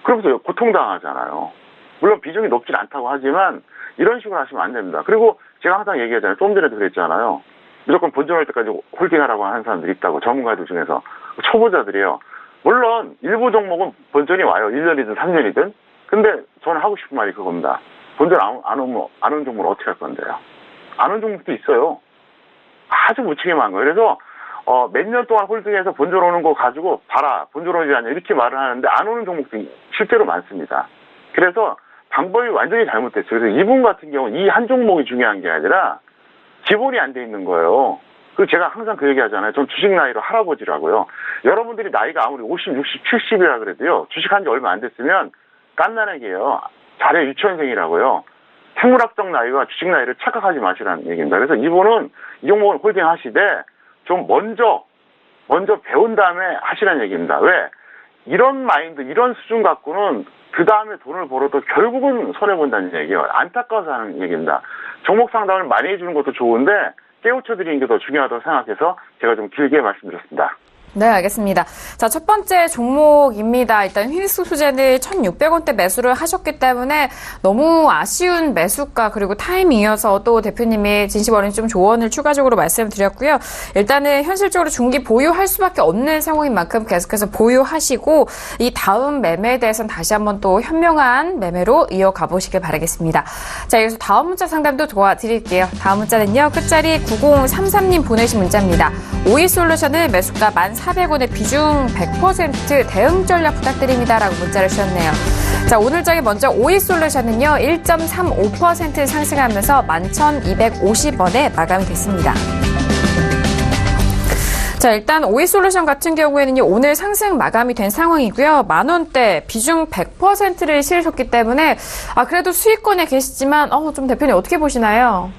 그러면서 고통당하잖아요. 물론 비중이 높진 않다고 하지만 이런 식으로 하시면 안 됩니다. 그리고 제가 항상 얘기하잖아요. 좀 전에도 그랬잖아요. 무조건 본전할 때까지 홀딩하라고 하는 사람들이 있다고. 전문가들 중에서. 초보자들이에요. 물론 일부 종목은 본전이 와요. 1년이든 3년이든. 근데 저는 하고 싶은 말이 그겁니다. 본전 안 오는 종목을 어떻게 할 건데요? 안 오는 종목도 있어요. 아주 무책임한 거예요. 그래서 몇 년 동안 홀딩해서 본전 오는 거 가지고 봐라. 본전 오지 않냐 이렇게 말을 하는데 안 오는 종목도 실제로 많습니다. 그래서 방법이 완전히 잘못됐어요. 그래서 이분 같은 경우는 이 한 종목이 중요한 게 아니라 기본이 안 돼 있는 거예요. 그리고 제가 항상 그 얘기 하잖아요. 전 주식 나이로 할아버지라고요. 여러분들이 나이가 아무리 50, 60, 70이라 그래도요. 주식한 지 얼마 안 됐으면 깐난애기예요. 자료 유치원생이라고요. 생물학적 나이와 주식 나이를 착각하지 마시라는 얘기입니다. 그래서 이분은 이 종목을 홀딩 하시되 좀 먼저 배운 다음에 하시라는 얘기입니다. 왜? 이런 마인드, 이런 수준 갖고는 그 다음에 돈을 벌어도 결국은 손해본다는 얘기예요. 안타까워서 하는 얘기입니다. 종목 상담을 많이 해주는 것도 좋은데 깨우쳐드리는 게 더 중요하다고 생각해서 제가 좀 길게 말씀드렸습니다. 네, 알겠습니다. 자, 첫 번째 종목입니다. 일단 휘닉스 소재는 1,600원대 매수를 하셨기 때문에 너무 아쉬운 매수가 그리고 타이밍이어서 또 대표님이 진심어린 좀 조언을 추가적으로 말씀드렸고요. 일단은 현실적으로 중기 보유할 수밖에 없는 상황인 만큼 계속해서 보유하시고 이 다음 매매에 대해서는 다시 한번 또 현명한 매매로 이어가 보시길 바라겠습니다. 자, 여기서 다음 문자 상담도 도와드릴게요. 다음 문자는요. 끝자리 9033님 보내신 문자입니다. 오이솔루션은 매수가 1,400원에 비중 100% 대응 전략 부탁드립니다. 라고 문자를 주셨네요. 자, 오늘 장에 먼저 오이솔루션은요. 1.35% 상승하면서 11,250원에 마감이 됐습니다. 자, 일단 오이솔루션 같은 경우에는요. 오늘 상승 마감이 된 상황이고요. 만원대 비중 100%를 실으셨기 때문에 그래도 수익권에 계시지만 좀 대표님 어떻게 보시나요?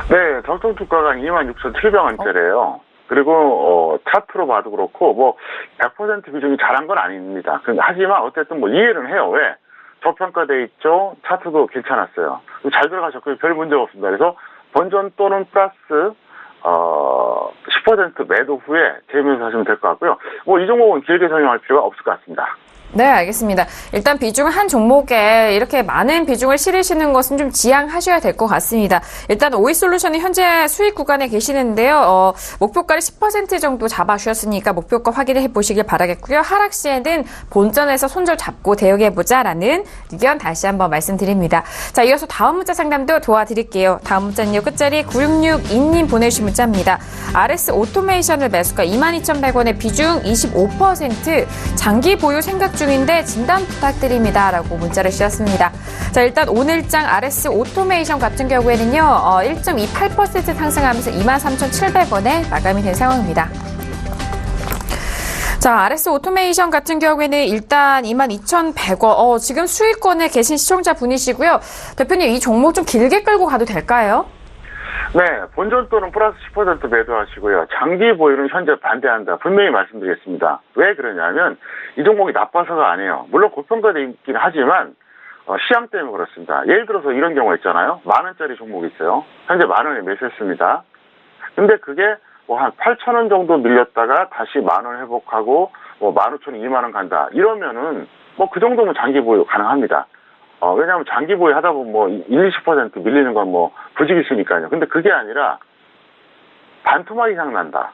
네, 적정 주가가 26,700원대래요. 그리고 차트로 봐도 그렇고 100% 비중이 잘한 건 아닙니다. 하지만 어쨌든 이해는 해요. 왜? 저평가돼 있죠. 차트도 괜찮았어요. 잘 들어가셨고요. 별 문제가 없습니다. 그래서 본전 또는 플러스 10% 매도 후에 재면서 하시면 될 것 같고요. 이 종목은 길게 설명할 필요가 없을 것 같습니다. 네, 알겠습니다. 일단 비중 한 종목에 이렇게 많은 비중을 실으시는 것은 좀 지양하셔야 될 것 같습니다. 일단 오이솔루션이 현재 수익 구간에 계시는데요. 목표가를 10% 정도 잡아주셨으니까 목표가 확인해 보시길 바라겠고요. 하락 시에는 본전에서 손절 잡고 대응해보자라는 의견 다시 한번 말씀드립니다. 자, 이어서 다음 문자 상담도 도와드릴게요. 다음 문자는요. 끝자리 9662님 보내주신 문자입니다. RS 오토메이션을 매수가 22,100원에 비중 25% 장기 보유 생각 중인데 진단 부탁드립니다. 라고 문자를 주셨습니다. 자, 일단 오늘장 RS 오토메이션 같은 경우에는요. 1.28% 상승하면서 23,700원에 마감이 된 상황입니다. 자, RS 오토메이션 같은 경우에는 일단 22,100원. 지금 수익권에 계신 시청자분이시고요. 대표님 이 종목 좀 길게 끌고 가도 될까요? 네, 본전 또는 플러스 10% 매도하시고요. 장기 보유는 현재 반대한다. 분명히 말씀드리겠습니다. 왜 그러냐면 이 종목이 나빠서가 아니에요. 물론 고평가돼 있긴 하지만 시장 때문에 그렇습니다. 예를 들어서 이런 경우가 있잖아요. 10,000원짜리 종목이 있어요. 현재 10,000원에 매수했습니다. 근데 그게 한 8,000원 정도 밀렸다가 다시 10,000원 회복하고 15,000원, 20,000원 간다. 이러면은 그 정도면 장기 보유 가능합니다. 왜냐하면 장기 보유 하다 보면 20% 밀리는 건 부직이 있으니까요. 근데 그게 아니라 반토막 이상 난다.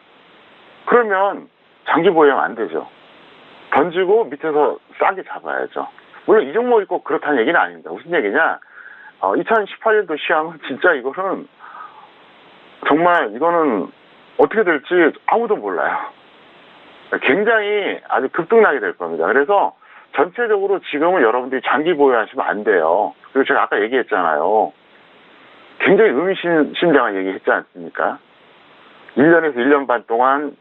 그러면 장기 보유하면 안 되죠. 던지고 밑에서 싸게 잡아야죠. 물론 이 종목이 꼭 그렇다는 얘기는 아닙니다. 무슨 얘기냐? 2018년도 시황은 진짜 이거는 정말 이거는 어떻게 될지 아무도 몰라요. 굉장히 아주 급등나게 될 겁니다. 그래서 전체적으로 지금은 여러분들이 장기 보유하시면 안 돼요. 그리고 제가 아까 얘기했잖아요. 굉장히 의미심장한 얘기 했지 않습니까? 1년에서 1년 반 동안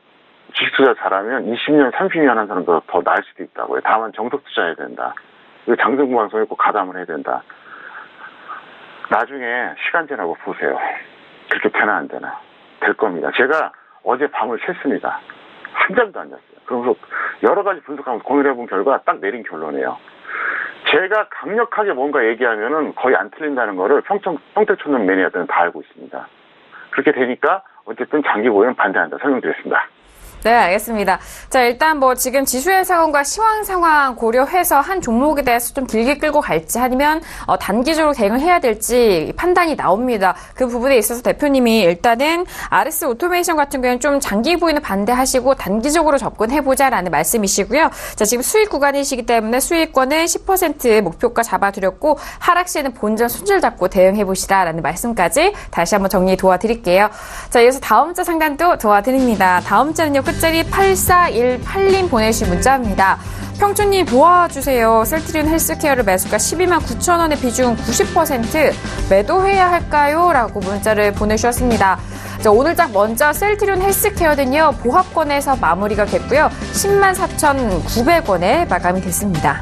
주식 투자 잘하면 20년, 30년 하는 사람도 더 나을 수도 있다고요. 다만 정석 투자해야 된다. 그리고 장생구 방송에 꼭 가담을 해야 된다. 나중에 시간 지나고 보세요. 그렇게 되나 안 되나. 될 겁니다. 제가 어제 밤을 샜습니다. 한 잠도 안 잤어요. 그러면서 여러 가지 분석하면서 고민해본 결과 딱 내린 결론이에요. 제가 강력하게 뭔가 얘기하면은 거의 안 틀린다는 거를 평택촌놈 매니아들은 다 알고 있습니다. 그렇게 되니까 어쨌든 장기 보유는 반대한다. 설명드렸습니다. 네, 알겠습니다. 자, 일단 뭐 지금 지수의 상황과 시황 상황 고려해서 한 종목에 대해서 좀 길게 끌고 갈지 아니면 단기적으로 대응을 해야 될지 판단이 나옵니다. 그 부분에 있어서 대표님이 일단은 RS 오토메이션 같은 경우는 좀 장기 보유는 반대하시고 단기적으로 접근해보자라는 말씀이시고요. 자, 지금 수익 구간이시기 때문에 수익권은 10% 목표가 잡아드렸고 하락 시에는 본전 손절 잡고 대응해보시라라는 말씀까지 다시 한번 정리 도와드릴게요. 자, 이어서 다음 자 상단도 도와드립니다. 다음 자는요. 끝자리 8418님 보내주신 문자입니다. 평준님 도와주세요. 셀트리온 헬스케어를 매수가 12만 9천 원의 비중 90% 매도해야 할까요? 라고 문자를 보내주셨습니다. 자, 오늘 장 먼저 셀트리온 헬스케어는요. 보합권에서 마무리가 됐고요. 10만 4,900원에 마감이 됐습니다.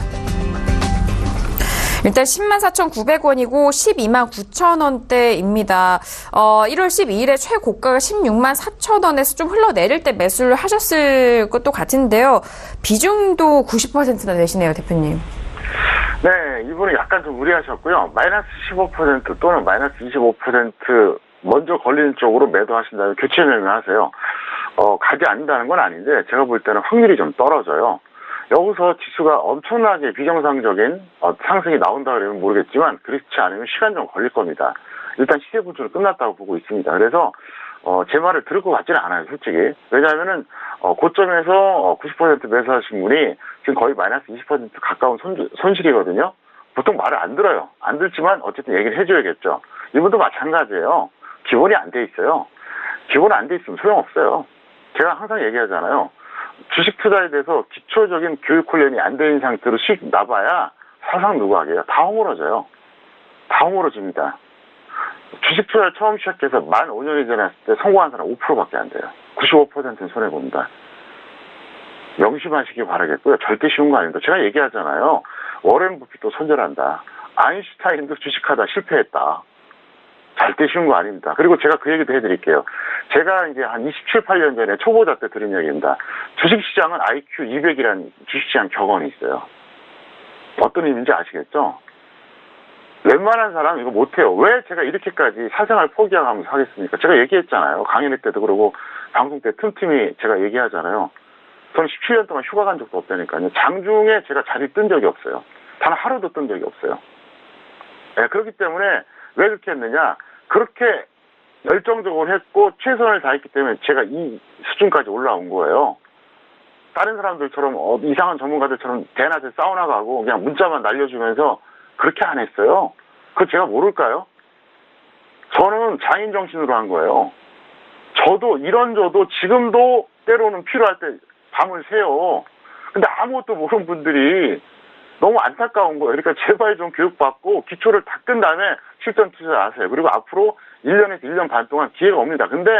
일단 10만 4,900원이고 12만 9천 원대입니다. 1월 12일에 최고가가 16만 4천 원에서 좀 흘러내릴 때 매수를 하셨을 것도 같은데요. 비중도 90%나 되시네요, 대표님. 네, 이분은 약간 좀 무리하셨고요. 마이너스 15% 또는 마이너스 25% 먼저 걸리는 쪽으로 매도하신다면 교체 매매하세요. 가지 않는다는 건 아닌데 제가 볼 때는 확률이 좀 떨어져요. 여기서 지수가 엄청나게 비정상적인 상승이 나온다 그러면 모르겠지만 그렇지 않으면 시간 좀 걸릴 겁니다. 일단 시세 분출은 끝났다고 보고 있습니다. 그래서 제 말을 들을 것 같지는 않아요, 솔직히. 왜냐하면은 고점에서 90% 매수하신 분이 지금 거의 마이너스 20% 가까운 손실이거든요. 보통 말을 안 들어요. 안 듣지만 어쨌든 얘기를 해줘야겠죠. 이분도 마찬가지예요. 기본이 안 돼 있어요. 기본 안 돼 있으면 소용없어요. 제가 항상 얘기하잖아요. 주식 투자에 대해서 기초적인 교육 훈련이 안 된 상태로 수익 나봐야 사상 누구하게요? 다 허물어져요. 다 허물어집니다. 주식 투자를 처음 시작해서 만 5년이 지났을 때 성공한 사람 5%밖에 안 돼요. 95%는 손해봅니다. 명심하시기 바라겠고요. 절대 쉬운 거 아닙니다. 제가 얘기하잖아요. 워렌 버핏도 손절한다. 아인슈타인도 주식하다 실패했다. 절대 쉬운 거 아닙니다. 그리고 제가 그 얘기도 해드릴게요. 제가 이제 한 27, 8년 전에 초보자 때 들은 얘기입니다. 주식시장은 IQ 200이라는 주식시장 격언이 있어요. 어떤 의미인지 아시겠죠? 웬만한 사람 이거 못해요. 왜 제가 이렇게까지 사생활 포기하면서 하겠습니까? 제가 얘기했잖아요. 강연회 때도 그러고 방송 때 틈틈이 제가 얘기하잖아요. 저는 17년 동안 휴가 간 적도 없다니까요. 장중에 제가 자리 뜬 적이 없어요. 단 하루도 뜬 적이 없어요. 네, 그렇기 때문에 왜 그렇게 했느냐? 그렇게 열정적으로 했고 최선을 다했기 때문에 제가 이 수준까지 올라온 거예요. 다른 사람들처럼 이상한 전문가들처럼 대낮에 사우나 가고 그냥 문자만 날려주면서 그렇게 안 했어요. 그거 제가 모를까요? 저는 장인 정신으로 한 거예요. 저도 지금도 때로는 필요할 때 밤을 새요. 근데 아무것도 모르는 분들이 너무 안타까운 거예요. 그러니까 제발 좀 교육받고 기초를 다 끈 다음에 실전 투자하세요. 그리고 앞으로 1년에서 1년 반 동안 기회가 옵니다. 근데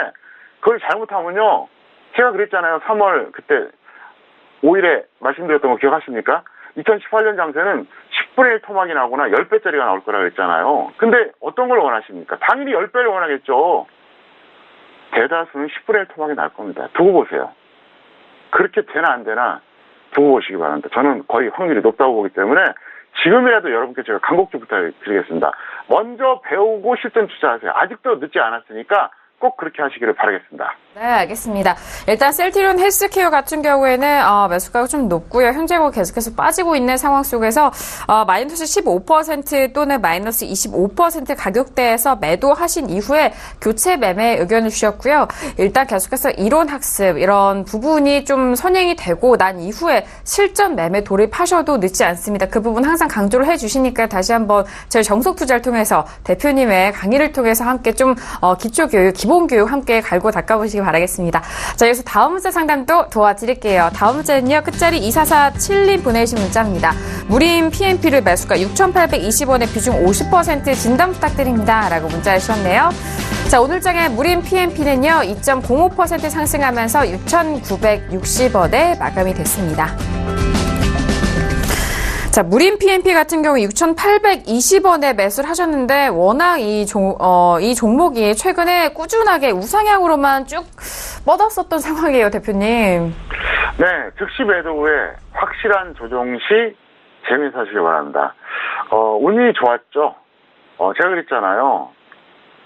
그걸 잘못하면요. 제가 그랬잖아요. 3월 그때 5일에 말씀드렸던 거 기억하십니까? 2018년 장세는 10분의 1 토막이 나거나 10배짜리가 나올 거라고 했잖아요. 근데 어떤 걸 원하십니까? 당연히 10배를 원하겠죠. 대다수는 10분의 1 토막이 날 겁니다. 두고 보세요. 그렇게 되나 안 되나 두고 보시기 바랍니다. 저는 거의 확률이 높다고 보기 때문에 지금이라도 여러분께 제가 간곡히 부탁드리겠습니다. 먼저 배우고 실전 투자하세요. 아직도 늦지 않았으니까 꼭 그렇게 하시기를 바라겠습니다. 네, 알겠습니다. 일단 셀트리온 헬스케어 같은 경우에는 매수가가 좀 높고요. 현재고 계속해서 빠지고 있는 상황 속에서 마이너스 15% 또는 마이너스 25% 가격대에서 매도하신 이후에 교체 매매 의견을 주셨고요. 일단 계속해서 이론 학습 이런 부분이 좀 선행이 되고 난 이후에 실전 매매 돌입하셔도 늦지 않습니다. 그 부분 항상 강조를 해주시니까 다시 한번 저희 정석 투자를 통해서 대표님의 강의를 통해서 함께 좀 기초 교육, 기본교육 함께 갈고 닦아보시기 바라겠습니다. 자, 여기서 다음 문자 상담도 도와드릴게요. 다음 문자는요. 끝자리 2447님 보내주신 문자입니다. 무림 PMP를 매수가 6,820원에 비중 50% 진단 부탁드립니다. 라고 문자를 주셨네요. 자, 오늘 장의 무림 PMP는요. 2.05% 상승하면서 6,960원에 마감이 됐습니다. 자, 무림 PMP 같은 경우 6,820원에 매수를 하셨는데 워낙 이 종목이 최근에 꾸준하게 우상향으로만 쭉 뻗었었던 상황이에요, 대표님. 네, 즉시 매도 후에 확실한 조정 시 재매수하시기 바랍니다. 운이 좋았죠. 제가 그랬잖아요.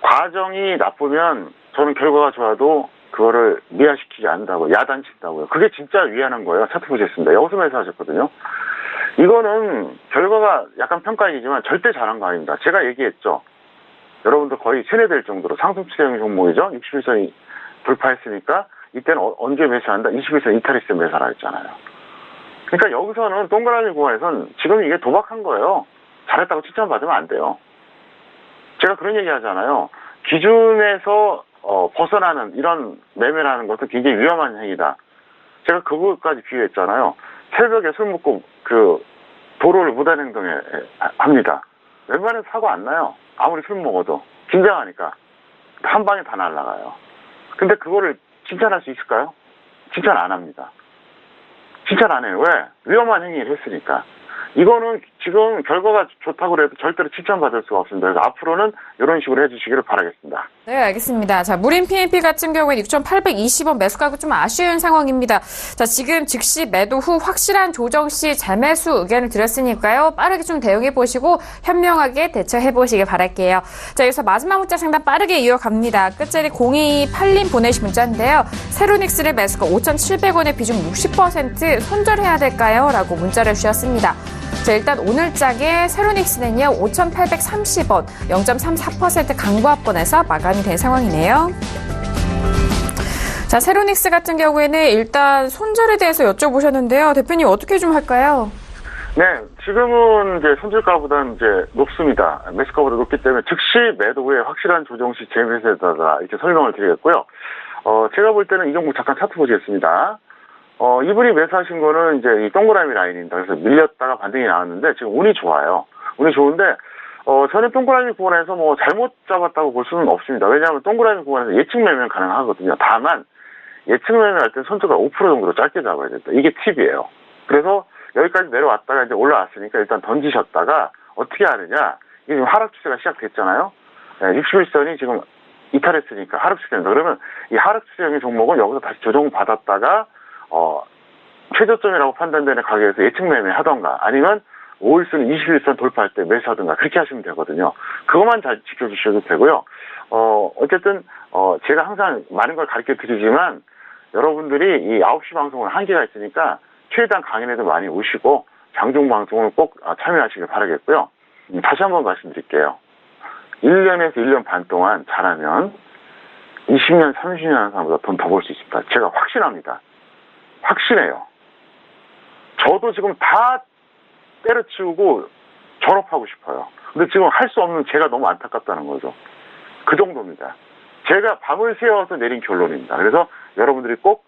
과정이 나쁘면 저는 결과가 좋아도 그거를 미화시키지 않는다고, 야단친다고요. 그게 진짜 위안한 거예요. 차트 보셨습니다. 여기서 매수하셨거든요. 이거는 결과가 약간 평가이지만 절대 잘한 거 아닙니다. 제가 얘기했죠. 여러분들 거의 세뇌될 정도로 상승 추세형 종목이죠. 61선이 돌파했으니까 이때는 언제 매수한다? 21선 이탈했을 때 매수하라 했잖아요. 그러니까 여기서는 동그라미 구간에선 지금 이게 도박한 거예요. 잘했다고 칭찬받으면 안 돼요. 제가 그런 얘기 하잖아요. 기준에서 벗어나는 이런 매매라는 것은 굉장히 위험한 행위다. 제가 그것까지 비유했잖아요. 새벽에 술 먹고 도로를 무단행동에 합니다. 웬만해서 사고 안 나요. 아무리 술 먹어도. 긴장하니까. 한 방에 다 날아가요. 근데 그거를 칭찬할 수 있을까요? 칭찬 안 합니다. 칭찬 안 해요. 왜? 위험한 행위를 했으니까. 이거는 지금 결과가 좋다고 해도 절대로 칭찬받을 수가 없습니다. 그래서 앞으로는 이런 식으로 해주시기를 바라겠습니다. 네, 알겠습니다. 자, 무림 PMP 같은 경우에는 6,820원 매수가가 좀 아쉬운 상황입니다. 자, 지금 즉시 매도 후 확실한 조정 시 재매수 의견을 드렸으니까요. 빠르게 좀 대응해 보시고 현명하게 대처해 보시길 바랄게요. 자, 여기서 마지막 문자 상담 빠르게 이어갑니다. 끝자리 0228님 보내신 문자인데요. 세로닉스를 매수가 5,700원에 비중 60% 손절해야 될까요? 라고 문자를 주셨습니다. 자, 일단 오늘 장의 세로닉스는요, 5,830원, 0.34% 강보합권에서 마감이 된 상황이네요. 자, 세로닉스 같은 경우에는 일단 손절에 대해서 여쭤보셨는데요. 대표님 어떻게 좀 할까요? 네, 지금은 이제 손절가보다는 이제 높습니다. 매수가보다 높기 때문에 즉시 매도 후에 확실한 조정 시 재매수에다가 이렇게 설명을 드리겠고요. 제가 볼 때는 이 종목 잠깐 차트 보시겠습니다. 이분이 매수하신 거는 이제 이 동그라미 라인입니다. 그래서 밀렸다가 반등이 나왔는데 지금 운이 좋아요. 운이 좋은데, 저는 동그라미 구간에서 뭐 잘못 잡았다고 볼 수는 없습니다. 왜냐하면 동그라미 구간에서 예측 매매는 가능하거든요. 다만, 예측 매매할 때 손절가 5% 정도로 짧게 잡아야 된다. 이게 팁이에요. 그래서 여기까지 내려왔다가 이제 올라왔으니까 일단 던지셨다가 어떻게 하느냐. 이게 지금 하락 추세가 시작됐잖아요. 61선이 지금 이탈했으니까 하락 추세입니다. 그러면 이 하락 추세형의 종목은 여기서 다시 조정받았다가 최저점이라고 판단되는 가격에서 예측 매매 하던가 아니면 5일선 21선 돌파할 때 매수하던가 그렇게 하시면 되거든요. 그것만 잘 지켜주셔도 되고요. 어쨌든 제가 항상 많은 걸 가르쳐 드리지만 여러분들이 이 9시 방송은 한계가 있으니까 최대한 강연에도 많이 오시고 장중 방송을 꼭 참여하시길 바라겠고요. 다시 한번 말씀드릴게요. 1년에서 1년 반 동안 잘하면 20년, 30년 하는 사람보다 돈 더 벌 수 있습니다. 제가 확신합니다. 확신해요. 저도 지금 다 때려치우고 졸업하고 싶어요. 근데 지금 할 수 없는 제가 너무 안타깝다는 거죠. 그 정도입니다. 제가 밤을 새워서 내린 결론입니다. 그래서 여러분들이 꼭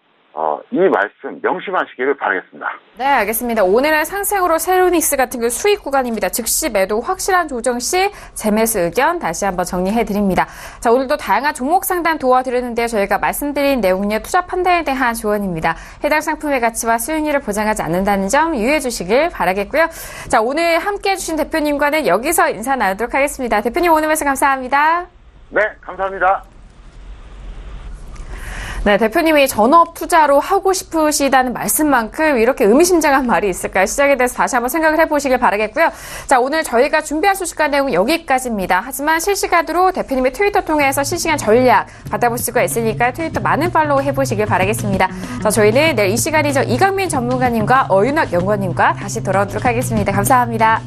이 말씀 명심하시기를 바라겠습니다. 네, 알겠습니다. 오늘은 상승으로 세로닉스 같은 그 수익 구간입니다. 즉시 매도 확실한 조정 시 재매수 의견 다시 한번 정리해 드립니다. 자, 오늘도 다양한 종목 상담 도와드렸는데요. 저희가 말씀드린 내용은요, 투자 판단에 대한 조언입니다. 해당 상품의 가치와 수익률을 보장하지 않는다는 점 유의해 주시길 바라겠고요. 자, 오늘 함께 해주신 대표님과는 여기서 인사 나누도록 하겠습니다. 대표님 오늘 말씀 감사합니다. 네, 감사합니다. 네, 대표님이 전업 투자로 하고 싶으시다는 말씀만큼 이렇게 의미심장한 말이 있을까요? 시작에 대해서 다시 한번 생각을 해보시길 바라겠고요. 자, 오늘 저희가 준비한 소식과 내용은 여기까지입니다. 하지만 실시간으로 대표님의 트위터 통해서 실시간 전략 받아볼 수가 있으니까 트위터 많은 팔로우 해보시길 바라겠습니다. 자, 저희는 내일 이 시간이죠. 이강민 전문가님과 어윤학 연구원님과 다시 돌아오도록 하겠습니다. 감사합니다.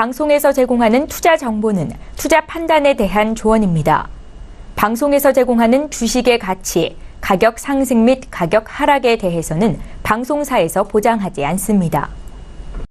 방송에서 제공하는 투자 정보는 투자 판단에 대한 조언입니다. 방송에서 제공하는 주식의 가치, 가격 상승 및 가격 하락에 대해서는 방송사에서 보장하지 않습니다.